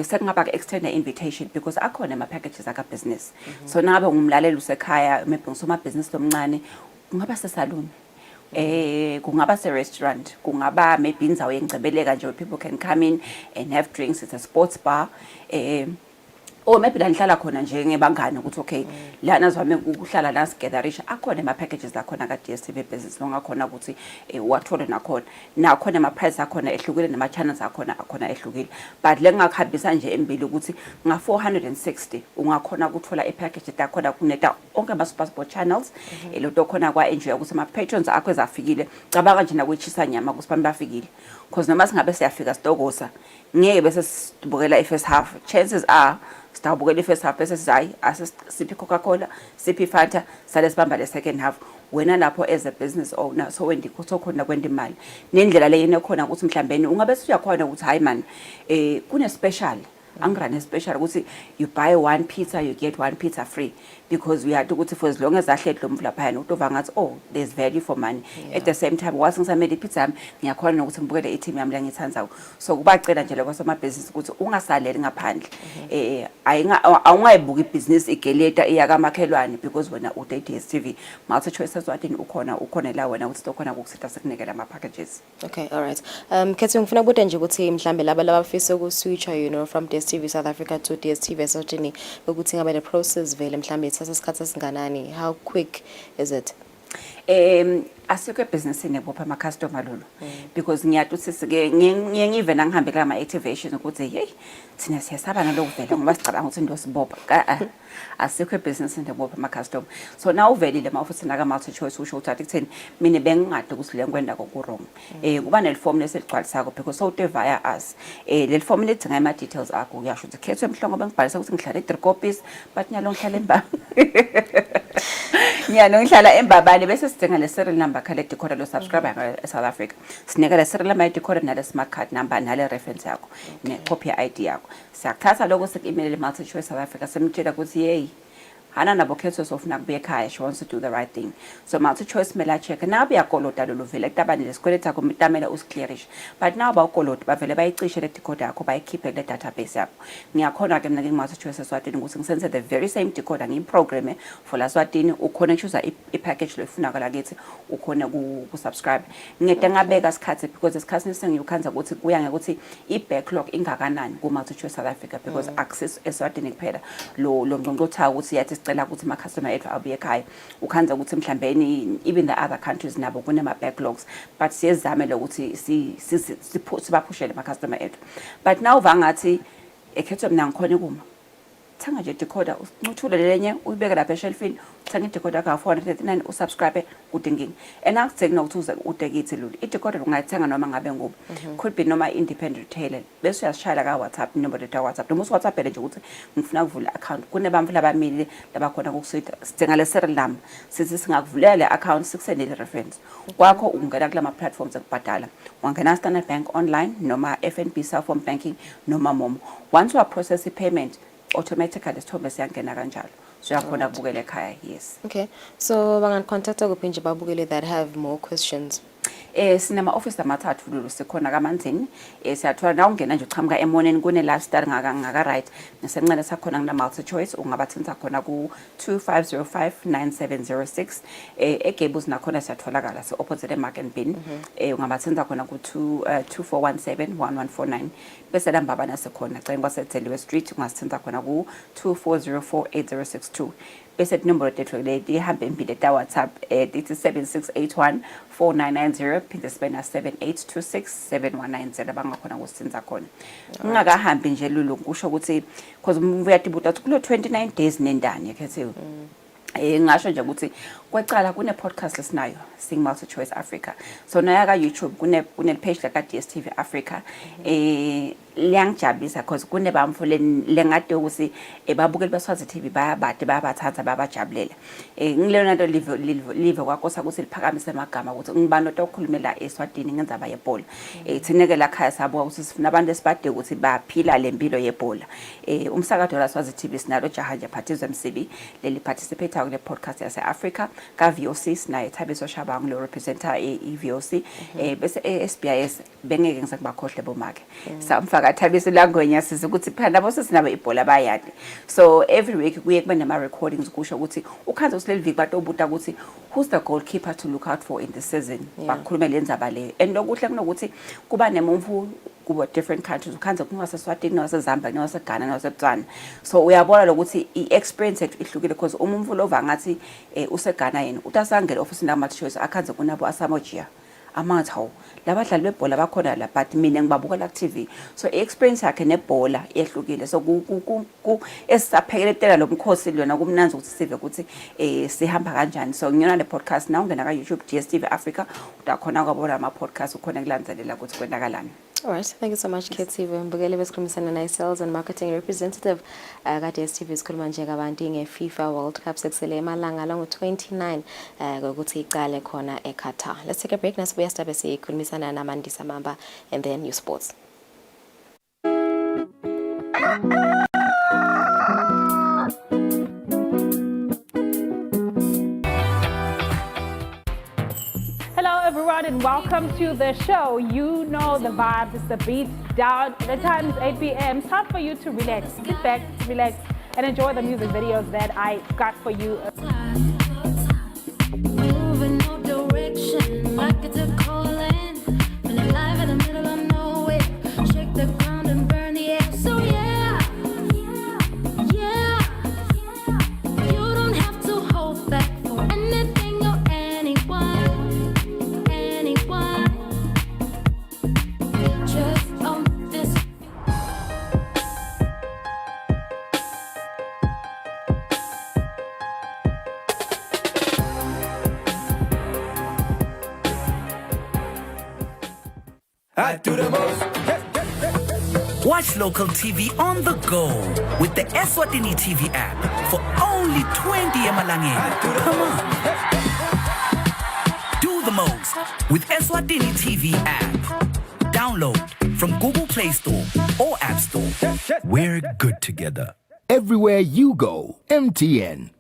sekungaba extend invitation because akhona ama packages aka business so nabe ngumlaleli usekhaya maybe ngisoma business lomncane ungaba sesaluni kungaba se restaurant kungaba maybe indzawo yengcebeleka nje where people can come in and have drinks. It's a sports bar or maybe la nihlala khona nje ngebangani ukuthi okay lana sizame ukuhlala la togetherisha akhona ama packages lakhona ka DSTV business longakhona ukuthi wathole nakhona khona ama price akhona ehlukile nama channels akhona ehlukile but lengakhambisa nje embili ukuthi nga 460 ungakhona ukuthola ipackage takhona kuneta onke ama super sport channels eloto khona kwa enjoy ukuthi ama patrons akho ezafikile cabanga nje nakwechisa nyama kusiphambi bafikile because noma singabe siyafika sitokosa ngeke bese sibukela i-first half chances are sitawubukela i-first half bese sizayi asiphi Coca-Cola siphi Fanta sale sibamba le second half wena lapho as a business owner so wendi kusokhona kwenda imali nendlela leyene khona ukuthi mhlambeni ungabe siyakhona ukuthi hayi man kune special angirane special ukuthi you buy one pizza you get one pizza free because we had to go to for as long as ahleli lo mvula phana utova ngathi oh there's value for money at the same time wase ngisamele ipizza yami ngiyakhona nokuthi ngibukele i-team yami la ngithandayo so kubacela nje lokho somabhizinisi ukuthi ungasaleli ngaphandle awungayibuka ibhizinisi igeleta iyakamakhelwane because wena ude DSTV MultiChoice Eswatini ukhona la wena ukuthi ukhona ukusitha sekunikela ama packages. Okay, all right. Khethe ngifuna ukubuza nje ukuthi mhlambe laba labafisa ukuswitcha from DSTV South Africa to DSTV Eswatini ukuthi ngabe the process vele mhlambe ithatha isikhathi esinganani, how quick is it? Asikwe business nebopha ama customer lolu because ngiyathi sisike ngiyive nangihambela ama activations ukuthi hey thina siyasaba nalokuvela ngoba sicabanga ukuthi ndo sibopha asikwe business nebopha ama customer so now uvelile mafuthi naka MultiChoice usho ukuthi akutheni mina bengingade ukuthi lekwenda kokurong kuba nelform leseligcwalisako because so via us le form lethinga ama details akho uyasho ukuthi khethwe emhlongo bengibhalisa ukuthi ngihlala e3 copies but nyalo ngihlala emba Ngiyano ngihlala eMbabane bese sidinga le serial number khale decoder lo subscriber eSouth Africa. Sinika le serial number decoder nale smart card number nale reference yakho ne copy ID yakho. Siyakuthatha lokho sik-email multi choice South Africa simtshela ukuthi hey hana nabo khetho sofuna kubuya ekhaya, she wants to do the right thing. So multi choice mela check na uyakolota lo vele kutabani lesikweleta yakho mitamela usiclearish. But now bawukolota bavele bayicishe le decoder yakho bayikhiphe le database yakho. Ngiyakhona ke mina ngimulti choice eSwatini ukuthi ngisenze the very same decoder ngiyiprogramme for la Swatini ukhona choose i-package loyifunakala kithi ukhona ku-subscribe. Ngede ngabeka isikhathi because isikhathi sengiyukhanza ukuthi kuya ngekuthi i-backlog ingakanani ku-multi choice South Africa because access eSwatini kuphela lo ngqongqotha ukuthi yathi sicela ukuthi ama customer ethu abuye ekhaya ukhanza ukuthi mhlambeni even the other countries nabo kunema backlogs but siyezame lokuthi sibaphushele ama customer ethu but now vangathi ekhetho mina ngikhona kuma thanga nje decoder uncithule lenye uyibeke lapha eshelfini uthenga idecoder ka 439 usubscribe kudingini and akutheki nokuthi udekithi lolu idecoder ungayithenga noma ngabe ngoba could be noma independent retailer bese uyashayela ka WhatsApp number lethu WhatsApp noma uWhatsApp nje ukuthi ngifuna ukuvula account kunebamfu labamili labakhona kokusitha sidinga le serial number sithi singakuvulela le account sikusendele reference kwakho ungena kulama platforms ekubhadala wangena Standard Bank online noma FNB cell phone banking noma Momo once you process payment automatically sithombe siyangena kanjalo so yakhona kubukela ekhaya yes okay so bangacontact kuphi nje babukele that have more questions sinema office amathathu lolu sekhona kaManzini siyathola na ungena nje uchamuka emoneni kune lifestyle ngaka right nesencane sakhona kuna multi choice ungabathenza khona ku 25059706 eGables nakhona siyatholakala so opposite eMarket Bin ungabathenza khona ku 24171149 bese lambabana sekhona xa ngwasethelwe street ungasithenza khona ku 24048062 bese inombolo tethu le ihambe impilo ta WhatsApp ethi 76814990 phinde sibe na 78267190 abangakhona kusithenza khona ungakahambi nje lulu kusho ukuthi because uyadibuta kulo 29 days nendani yakhethiwe ngasho nje ukuthi kwecala kune podcast lesinayo Sing Multi Choice Africa so naya ka YouTube kune page la ka DSTV Africa liyangijabulisa because kune bamfu lengade ukuthi babukeli beSwazi TV bayabade bayabathatha bayabajabulela ngilena nto live kwakosa ukuthi liphakamise amagama ukuthi ngibani okhulumela eSwatini ngenzaba yebhola thineke la khaya sabuka ukuthi sifuna abantu esibade ukuthi baphila lempilo yebhola umsakado la Swazi TV sinalo Jahanje Phathizwe Msibi leli participate kule podcast yase Africa ka VOC sinaye Thabiso Shabangu lo representer eVOC bese SBS bengeke ngisakubakhohle bomake samfaka Thabiso langwenya siza ukuthi phela nabo sesinabo ibhola bayade so every week kuye kube nama recordings kusho ukuthi ukhanza usileli viki batobuta ukuthi who's the goalkeeper to look out for in the season bakhulume lenzaba le and lokuhle kunokuthi kuba nemumvu kuba different countries ukhanza kungaseSwatini naseZambia naseGhana naseBotswana so uyabona lokuthi iexperience ethu ihlukile because umumvu lova ngathi useGhana yena utasangela office naMulti Choice akhanza kunabo asamojia amathawu labadlali bebhola bakhona la but mina ngibabukela ku TV so experience yakhe nebhola yehlukile so ku esaphekeletela lo mkhosi lona kumnanzi ukuthi sive ukuthi sihamba kanjani so ngiyona le podcast na ungena ka YouTube DSTV Africa utakhona kwabona ama podcast ukhona kulandzelela ukuthi kwenzakalani. All right, thank you so much Kethiwe mbukele besikhulumisana naye sales and marketing representative ka DSTV sikhuluma nje kabantu ngeFIFA World Cup sekusele emalanga lango 29 ukuthi iqale khona eQatar. Let's take a break nasibuya sibe sikhulumisana naMandisa Mamba and then new sports. Hello everyone and welcome to the show. You know the vibes, it's the beat down. The time is 8 p.m. It's time for you to relax, sit back, relax, and enjoy the music videos that I got for you. Moving no direction, like it's a calling. Been alive in the middle of nowhere. Shake the ground and burn the air. So yeah, you don't have to hold back for anything or anyone. Just own this. I do the most. Watch local TV on the go with the Eswatini TV app for only 20 emalangeni. Come on. Do the most with Eswatini TV app. Download from Google Play Store or App Store. We're good together. Everywhere you go, MTN.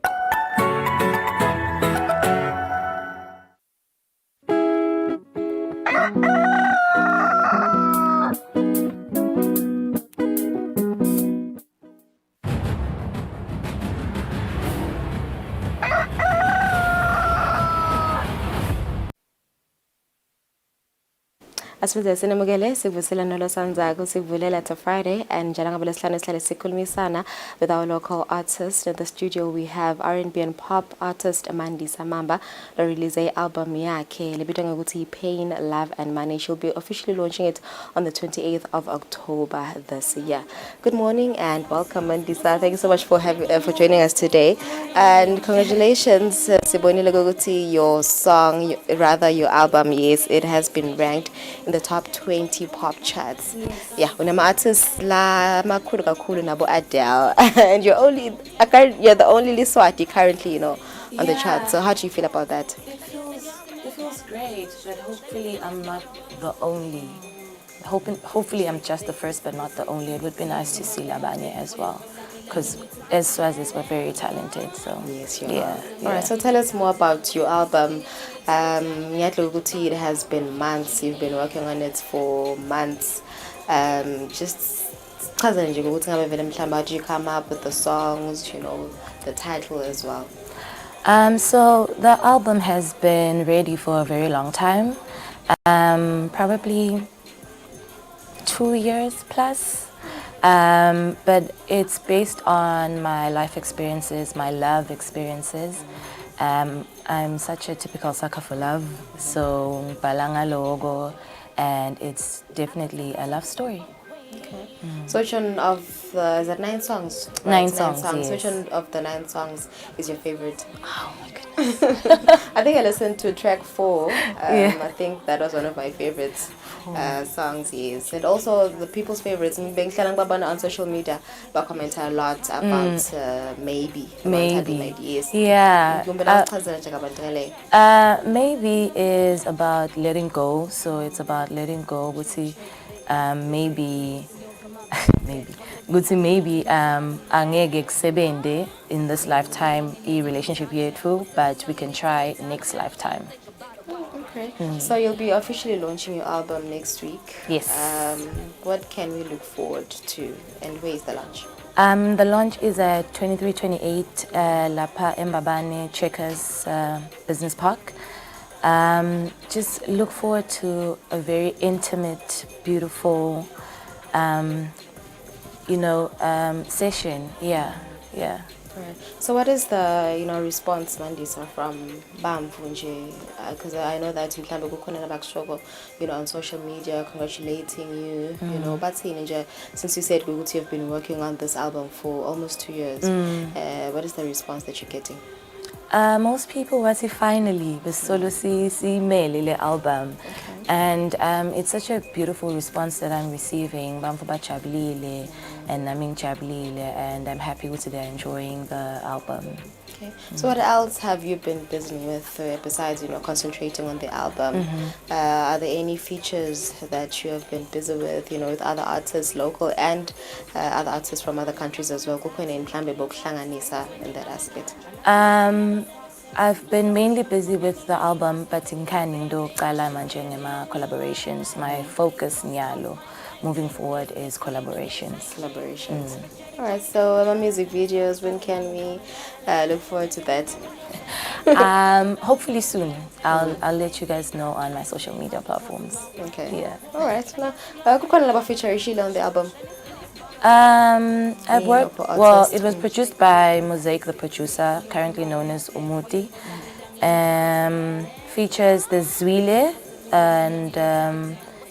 Asifundze sinemukele sikuvusela nolo sanzako sikuvulela to Friday and njalo ngabe lesihlanu sihlale sikhulumisana with our local artists. In the studio we have R&B and pop artist Mandisa Mamba lo release album yakhe lebitwa ngokuthi Pain, Love and Money. She'll be officially launching it on the 28th of October this year. Good morning and welcome Mandisa. Thank you so much for joining us today and congratulations sibonile ukuthi your song, rather your album, yes, it has been ranked in the top 20 pop charts. Yes. Yeah, unama artists la makhulu kakhulu nabo Adele and you're the only Liswati currently, you know, on the chart. So how do you feel about that? It feels great, but hopefully I'm not the only. Hopefully I'm just the first but not the only. It would be nice to see Labanye as well, because as Swazis were very talented. So yes, you are. All right, so tell us more about your album. It has been months. You've been working on it for months. Just how did you come up with the songs? You know, the title as well. So the album has been ready for a very long time, probably 2 years plus. But it's based on my life experiences, my love experiences. I'm such a typical sucker for love, so balanga logo, and it's definitely a love story. Okay. So which one of is that 9 songs? Right? 9 songs. Yes. Which one of the 9 songs is your favorite? Oh my goodness! I think I listened to track 4. I think that was one of my favorites. Songs, yes, and also the people's favorites. On social media, but comment a lot about maybe. Yes. Yeah. Maybe is about letting go. So it's about letting go. Maybe angeke kusebende in this lifetime relationship yethu, but we can try next lifetime. Okay. So you'll be officially launching your album next week. Yes. What can we look forward to, and where is the launch? The launch is at 2328 Lapa Mbabane Checkers Business Park. Just look forward to a very intimate, beautiful, session. Yeah. Right. So what is the response Mandisa from Bamfunje? Because I know that you on social media congratulating you, but since you said you've been working on this album for almost 2 years, what is the response that you're getting? Most people want to finally solo see mail album, and it's such a beautiful response that I'm receiving. And and I'm happy with they're enjoying the album. Okay. So what else have you been busy with besides concentrating on the album? Are there any features that you have been busy with with other artists, local and other artists from other countries as well? In that aspect. I've been mainly busy with the album, but in Kanindo Kala Manjengema collaborations. My focus nyalo moving forward is collaborations. All right, so music videos, when can we look forward to that? Hopefully soon. I'll let you guys know on my social media platforms. Okay. Yeah. All right. Now, what feature is she on the album? I've worked. Well, it was produced by Mosaic, the producer, currently known as Umuti. Features the Zwile and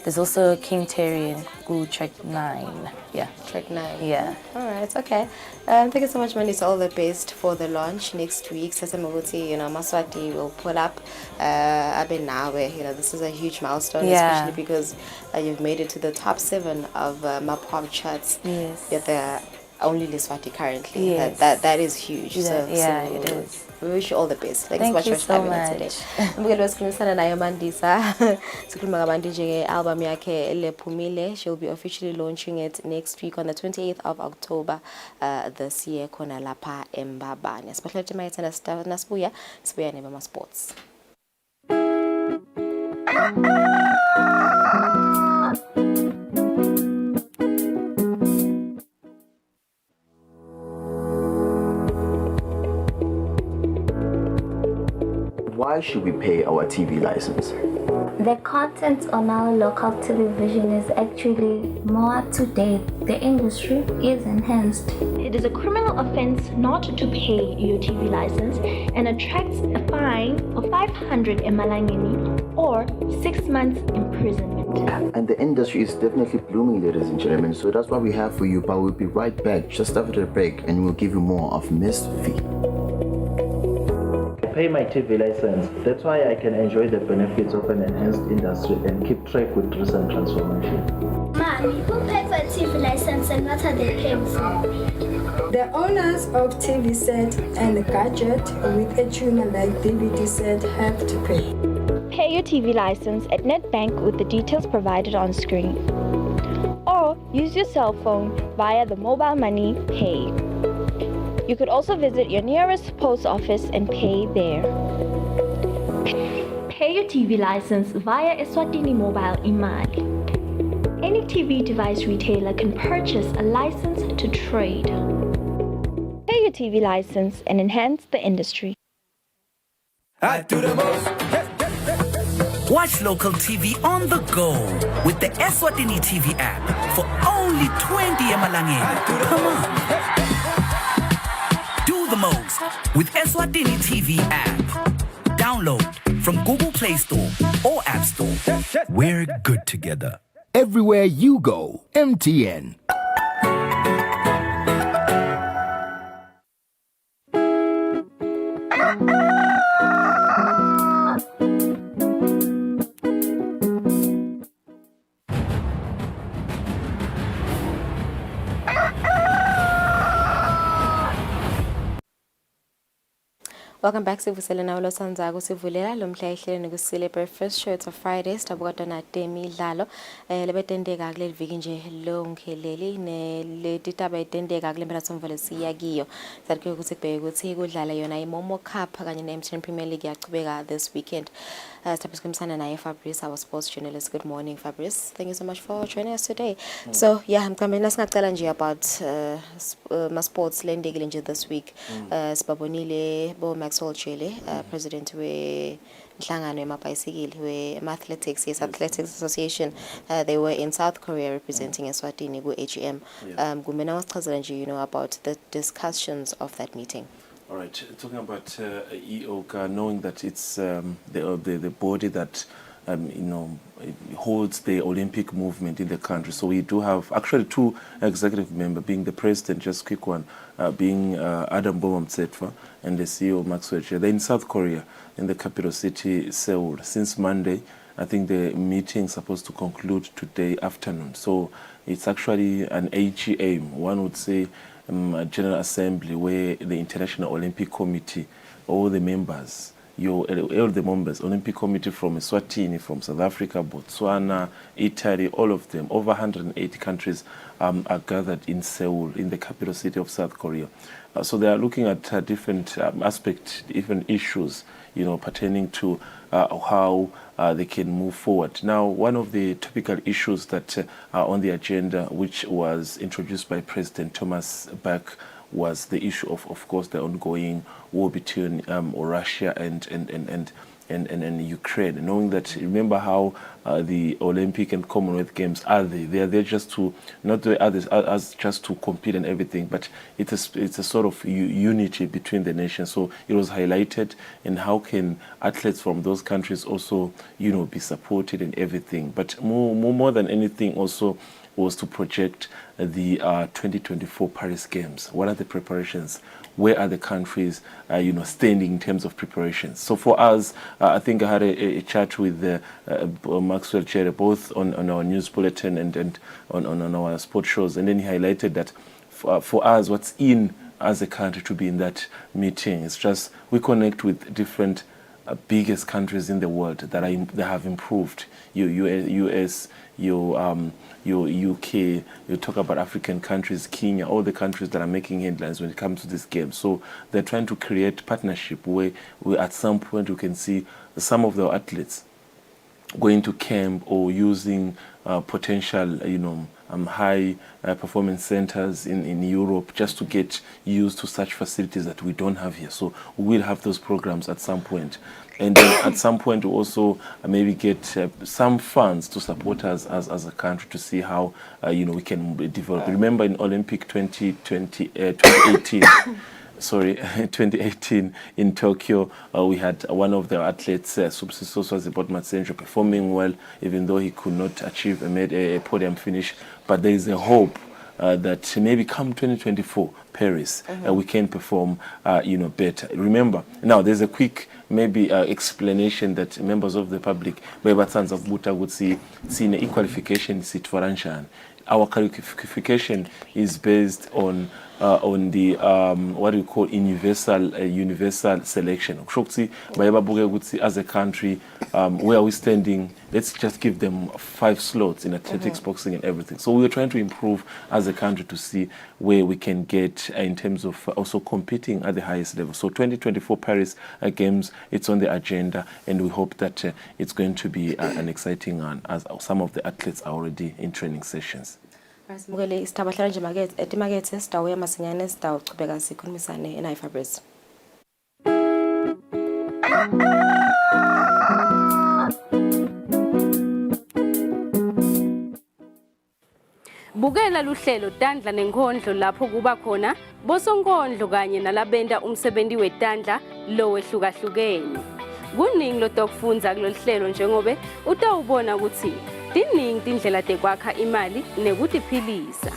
there's also King Terry and Track 9. Yeah. Track 9. Yeah. All right. right, okay. Thank you so much, Mandisa. All the best for the launch next week. Sasamagoti, Maswati will pull up. Abenawe, this is a huge milestone, Yeah. especially because you've made it to the top 7 of MAPOM charts. Yes. You're the only Leswati currently. Yes. That is huge. Yeah, So it is. we wish you all the best. Thanks Thank much you for so having us today. much. Mbukeli wesikhulumisana naye Mandisa. Sikhuluma ngabantu nje-album yakhe lephumile. She'll be officially launching it next week on the 28th of October this year khona lapha eMbabane. Sibahlela ukuthi mayethanda nasibuya nebama sports. Why should we pay our TV license? The content on our local television is actually more up to date. The industry is enhanced. It is a criminal offense not to pay your TV license and attracts a fine of 500 emalangeni or 6 months imprisonment. And the industry is definitely blooming, ladies and gentlemen. So that's what we have for you. But we'll be right back just after the break and we'll give you more of Miss V. Pay my TV license. That's why I can enjoy the benefits of an enhanced industry and keep track with recent transformation. Mommy, who paid for a TV license and what are they paying for? The owners of TV set and a gadget with a tuner like DVD set have to pay. Pay your TV license at NetBank with the details provided on screen. Or use your cell phone via the mobile money pay. You could also visit your nearest post office and pay there. Pay your TV license via Eswatini Mobile Imali. Any TV device retailer can purchase a license to trade. Pay your TV license and enhance the industry. I do the most. Watch local TV on the go with the Eswatini TV app for only 20 emalangeni. Come on. Do the most with Eswatini TV app. Download from Google Play Store or App Store. We're good together. Everywhere you go, MTN. Welcome back. Sivusele nawe losanzaku sivulela lo mhla ehleleni Kusile Breakfast Show. It's a Friday. Sitabukada na temidlalo. Lebetendeka kuleli viki nje longheleli le ditaba etendeka kule mpela somvele siyakiyo. Sathi ukuthi kubheke ukuthi kudlala yona iMomo Cup kanye neMTN Premier League yaqhubeka this weekend. Sikhulumisana naye Fabrice, our sports journalist. Good morning, Fabrice. Thank you so much for joining us today. So yeah, mkambe nasingacela nje about ma sports lendekile nje this week. Sibabonile bo Maxwell Chile, president we Nhlangano yamabhayisikili we-athletics, yes, Athletics Association. They were in South Korea representing Eswatini ku AGM. Kumena wasichazela nje, about the discussions of that meeting. All right, talking about EOCA, knowing that it's the body that holds the Olympic movement in the country. So we do have actually two executive members, being the president, just quick one, being Adam Bomamtsetwa and the CEO Maxwell. They're in South Korea, in the capital city, Seoul. Since Monday, I think the meeting is supposed to conclude today afternoon. So it's actually an AGM, one would say, a General Assembly, where the International Olympic Committee, all the members, all the members, Olympic Committee from Eswatini, from South Africa, Botswana, Italy, all of them, over 180 countries are gathered in Seoul, in the capital city of South Korea. So they are looking at different aspects, different issues, pertaining to how they can move forward. Now, one of the topical issues that are on the agenda, which was introduced by President Thomas Bach, was the issue of course, the ongoing war between Russia and Ukraine. Knowing that, remember how the Olympic and Commonwealth Games are they are there just to, not the others as just to compete and everything, but it's a sort of unity between the nations. So it was highlighted, and how can athletes from those countries also be supported and everything. But more than anything, also was to project the 2024 Paris Games. What are the preparations? Where are the countries, standing in terms of preparations? So for us, I think I had a chat with Maxwell Chere, both on our news bulletin and on our sports shows, and then he highlighted that for us, what's in as a country to be in that meeting, it's just we connect with different biggest countries in the world that have improved. US, your UK, you talk about African countries, Kenya, all the countries that are making headlines when it comes to this game. So they're trying to create partnership where at some point we can see some of the athletes going to camp or using potential, high performance centers in Europe just to get used to such facilities that we don't have here. So we will have those programs at some point. And then at some point we also maybe get some funds to support us as a country to see how we can develop. Remember in Olympic 2018 sorry, 2018 in Tokyo, we had one of the athletes, Subsisoso Matsenjo, performing well, even though he could not achieve a podium finish. But there is a hope that maybe come 2024 Paris, we can perform, better. Remember, now there's a quick maybe explanation that members of the public, would see in a qualification seat for Anshan. Our qualification is based on the what we call universal selection. As a country, where are we standing? Let's just give them 5 slots in athletics, boxing, and everything. So we're trying to improve as a country to see where we can get in terms of also competing at the highest level. So 2024 Paris Games, it's on the agenda, and we hope that it's going to be an exciting one, as some of the athletes are already in training sessions. Mugele isitabahlala nje etimakethe sitawuya masinyane sitawuchubeka sikhulumisane eNiFabris. Bukela luhlelo Tandla nenkondlo lapho kuba khona bosonkondlo kanye nalabenda umsebenzi wetandla lo wehlukahlukene. Kuningi lotokufundza kulolu hlelo njengobe utawubona ukuthi tiningi tindlela tekwakha imali nekutiphilisa.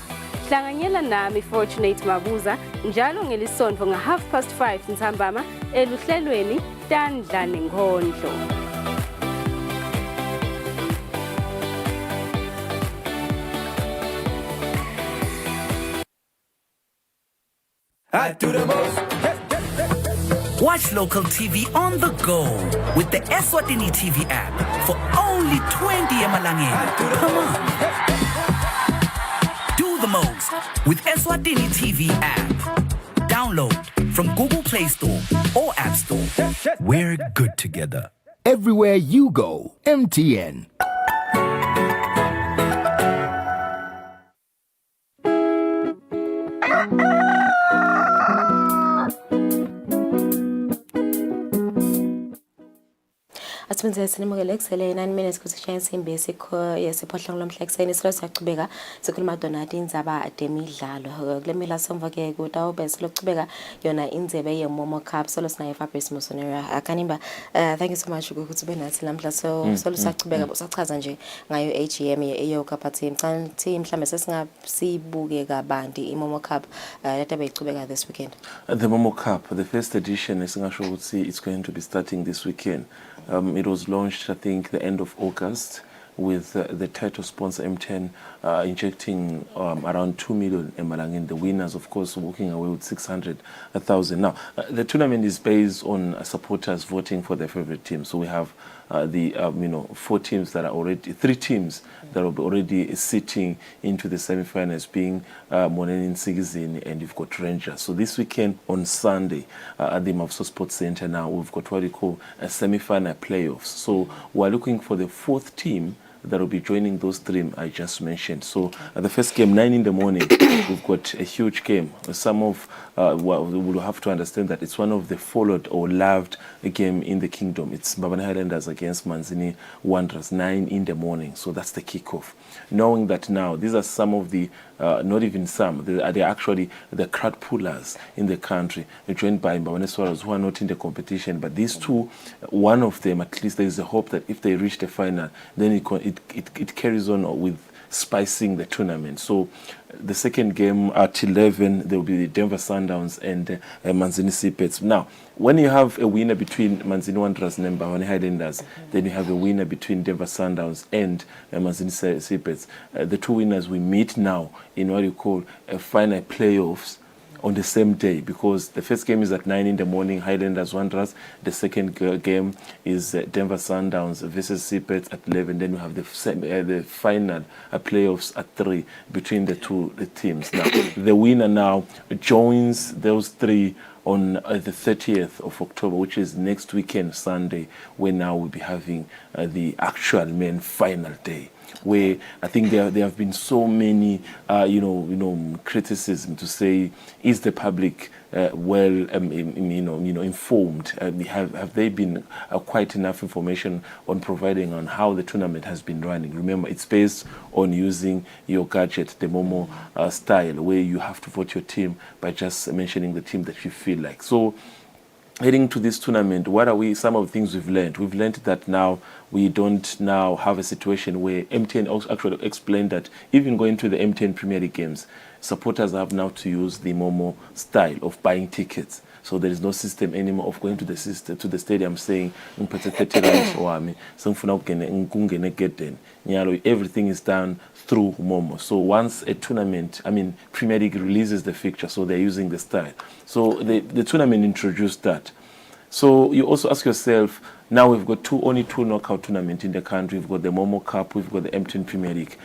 Hlanganyela nami Fortunate Mabuza njalo ngelisonto nga5:30 ntambama eluhlelweni Tandla nenkondlo. I do the most. Watch local TV on the go with the Eswatini TV app for only 20 emalangeni. Come on. Do the most with Eswatini TV app. Download from Google Play Store or App Store. We're good together. Everywhere you go, MTN. Asibenzele sinimukele ekusele 9 minutes kusishaya insimbi yesiphohlongo lomhlekuseni silo siyaqhubeka sikhuluma donati indzaba demidlalo kule mila somva ke kutawube silokuchubeka yona indebe yeMomo Cup solo sinaye Fabrice Musonera akanimba. Thank you so much ukuthi benathi namhla solo siyaqhubeka bosachaza nje ngayo AGM eyoka party mcanti mhlambe sesingasibuke kabanti iMomo Cup letabe ichubeka this weekend. The Momo Cup, the first edition, esingasho ukuthi it's going to be starting this weekend. It was launched, I think, the end of August with the title sponsor M10 injecting around 2 million emalangeni. The winners, of course, walking away with 600,000. Now, the tournament is based on supporters voting for their favorite team. So we have the 4 teams that are already 3 teams that are already sitting into the semi-finals, being Moneni Nsigizini, and you've got Rangers. So this weekend on Sunday at the Mavso Sports Center, now we've got what we call a semi-final playoffs. So we're looking for the 4th team that will be joining those 3 I just mentioned. So the first game, 9 in the morning, we've got a huge game. Some of will have to understand that it's one of the followed or loved game in the kingdom. It's Mbabane Highlanders against Manzini Wanderers, 9 in the morning. So that's the kickoff. Knowing that now, these are some of the, not even some, they're actually the crowd pullers in the country, joined by Mbabane Swarrows, who are not in the competition. But these 2, one of them, at least there is a hope that if they reach the final, then it carries on with spicing the tournament. So the second game at 11, there will be the Denver Sundowns and Manzini Seabeds. Now, when you have a winner between Manzini Wanderers and Mbawani Highlanders, then you have a winner between Denver Sundowns and Manzini Seabeds. The two winners will meet now in what you call a final playoffs on the same day, because the first game is at 9 in the morning, Highlanders Wanderers. The second game is Denver Sundowns versus Seabeds at 11. Then you have the final playoffs at 3 between the two teams. Now, the winner now joins those three on the 30th of October, which is next weekend, Sunday, where now we'll be having the actual main final day, where I think there have been so many, criticism to say, is the public informed? Have they been quite enough information on providing on how the tournament has been running? Remember, it's based on using your gadget, the Momo style, where you have to vote your team by just mentioning the team that you feel like. So, heading to this tournament, what are some of the things we've learned? We've learned that now we don't now have a situation where MTN also actually explained that even going to the MTN Premier League games, supporters have now to use the Momo style of buying tickets. So there is no system anymore of going to the stadium saying, everything is done through Momo. So once a tournament, Premier League releases the fixture, so they're using the style. So the tournament introduced that. So you also ask yourself, now we've got only two knockout tournaments in the country. We've got the Momo Cup, we've got the MTN Premier League,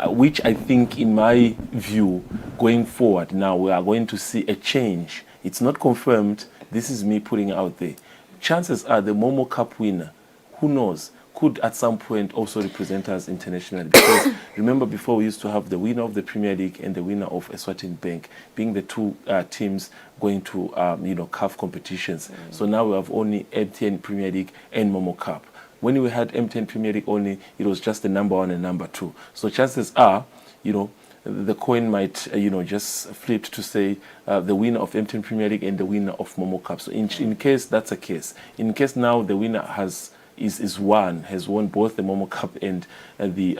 which I think, in my view, going forward, now we are going to see a change. It's not confirmed. This is me putting it out there. Chances are the Momo Cup winner, who knows, could at some point also represent us internationally. Because remember, before we used to have the winner of the Premier League and the winner of Eswatini Bank being the two teams going to CAF competitions. So now we have only MTN Premier League and Momo Cup. When we had MTN Premier League only, it was just the number 1 and number 2. So chances are, the coin might, just flip to say the winner of MTN Premier League and the winner of Momo Cup. So in case that's a case, in case now the winner has won both the Momo Cup and the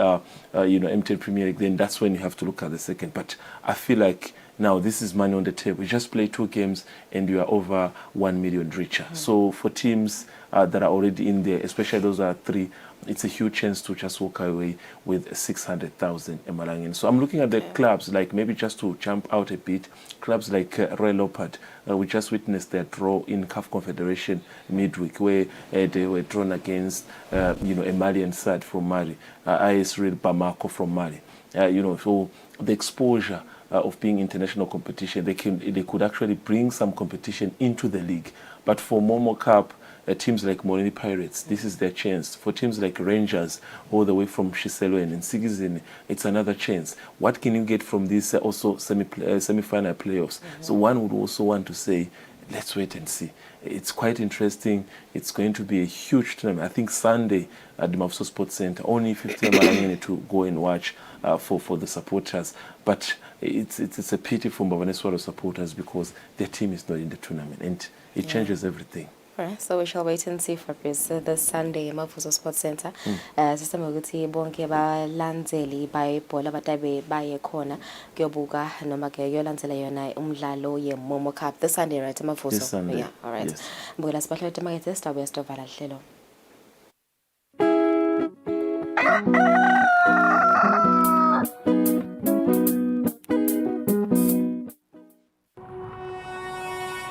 MTN Premier League, then that's when you have to look at the second. But I feel like now this is money on the table. You just play 2 games and you are over 1 million richer. So for teams that are already in there, especially those that are 3, it's a huge chance to just walk away with 600,000 emalangeni. So I'm looking at the clubs, like maybe just to jump out a bit, clubs like Royal Leopard. We just witnessed their draw in CAF Confederation midweek, where they were drawn against a Malian side from Mali, AS Real Bamako from Mali. So the exposure of being international competition, they could actually bring some competition into the league. But for Momo Cup, teams like Moreni Pirates, this is their chance. For teams like Rangers, all the way from Kusile and Sigizini, it's another chance. What can you get from these also semi-final playoffs? So one would also want to say, let's wait and see. It's quite interesting. It's going to be a huge tournament. I think Sunday at the Mafuso Sports Center, only 15 Malangeni to go and watch for the supporters. But it's a pity for Mbavaneswaro supporters because their team is not in the tournament, and it changes everything. Right, so we shall wait and see for this Sunday Mafuso Sports Center. Sisema ukuthi bonke balandzeli bayibhola batabe baye khona kuyobuka noma ke yolandzela yona umdlalo ye Momo Cup this Sunday, right, Mafuso? This Sunday. Yeah, all right. Yes. Mbukela sibahlele temakethe sitabuya sitovala hlelo.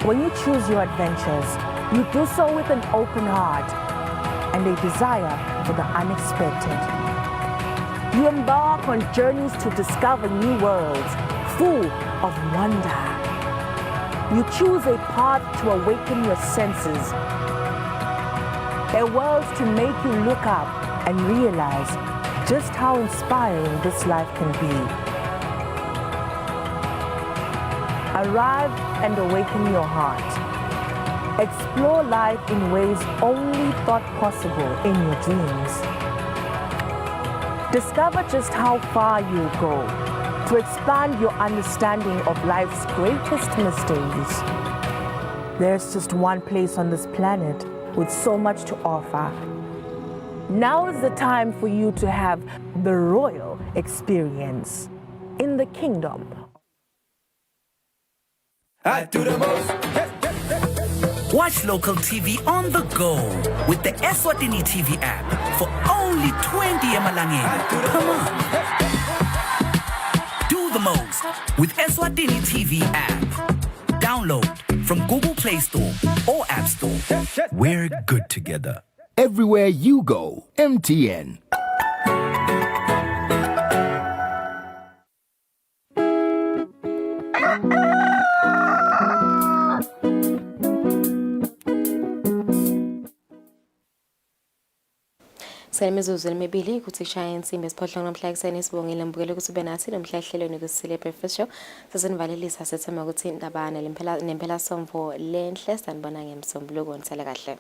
When you choose your adventures, you do so with an open heart and a desire for the unexpected. You embark on journeys to discover new worlds full of wonder. You choose a path to awaken your senses, a world to make you look up and realize just how inspiring this life can be. Arrive and awaken your heart. Explore life in ways only thought possible in your dreams. Discover just how far you'll go to expand your understanding of life's greatest mysteries. There's just one place on this planet with so much to offer. Now is the time for you to have the royal experience in the kingdom. I do the most. Watch local TV on the go with the Eswatini TV app for only 20 emalangeni. Come on. Do the most with Eswatini TV app. Download from Google Play Store or App Store. We're good together. Everywhere you go, MTN. Senemizuzu emibili ukuthi ishaye insimbi esiphohlongo namhla ekuseni sibongile mbukele ukuthi ube nathi nomhla ehlelweni Kusile Breakfast Show sesinivalelisa sethema ukuthi indaba nempela somvo lenhle sanibona ngemsombuluko nisale kahle.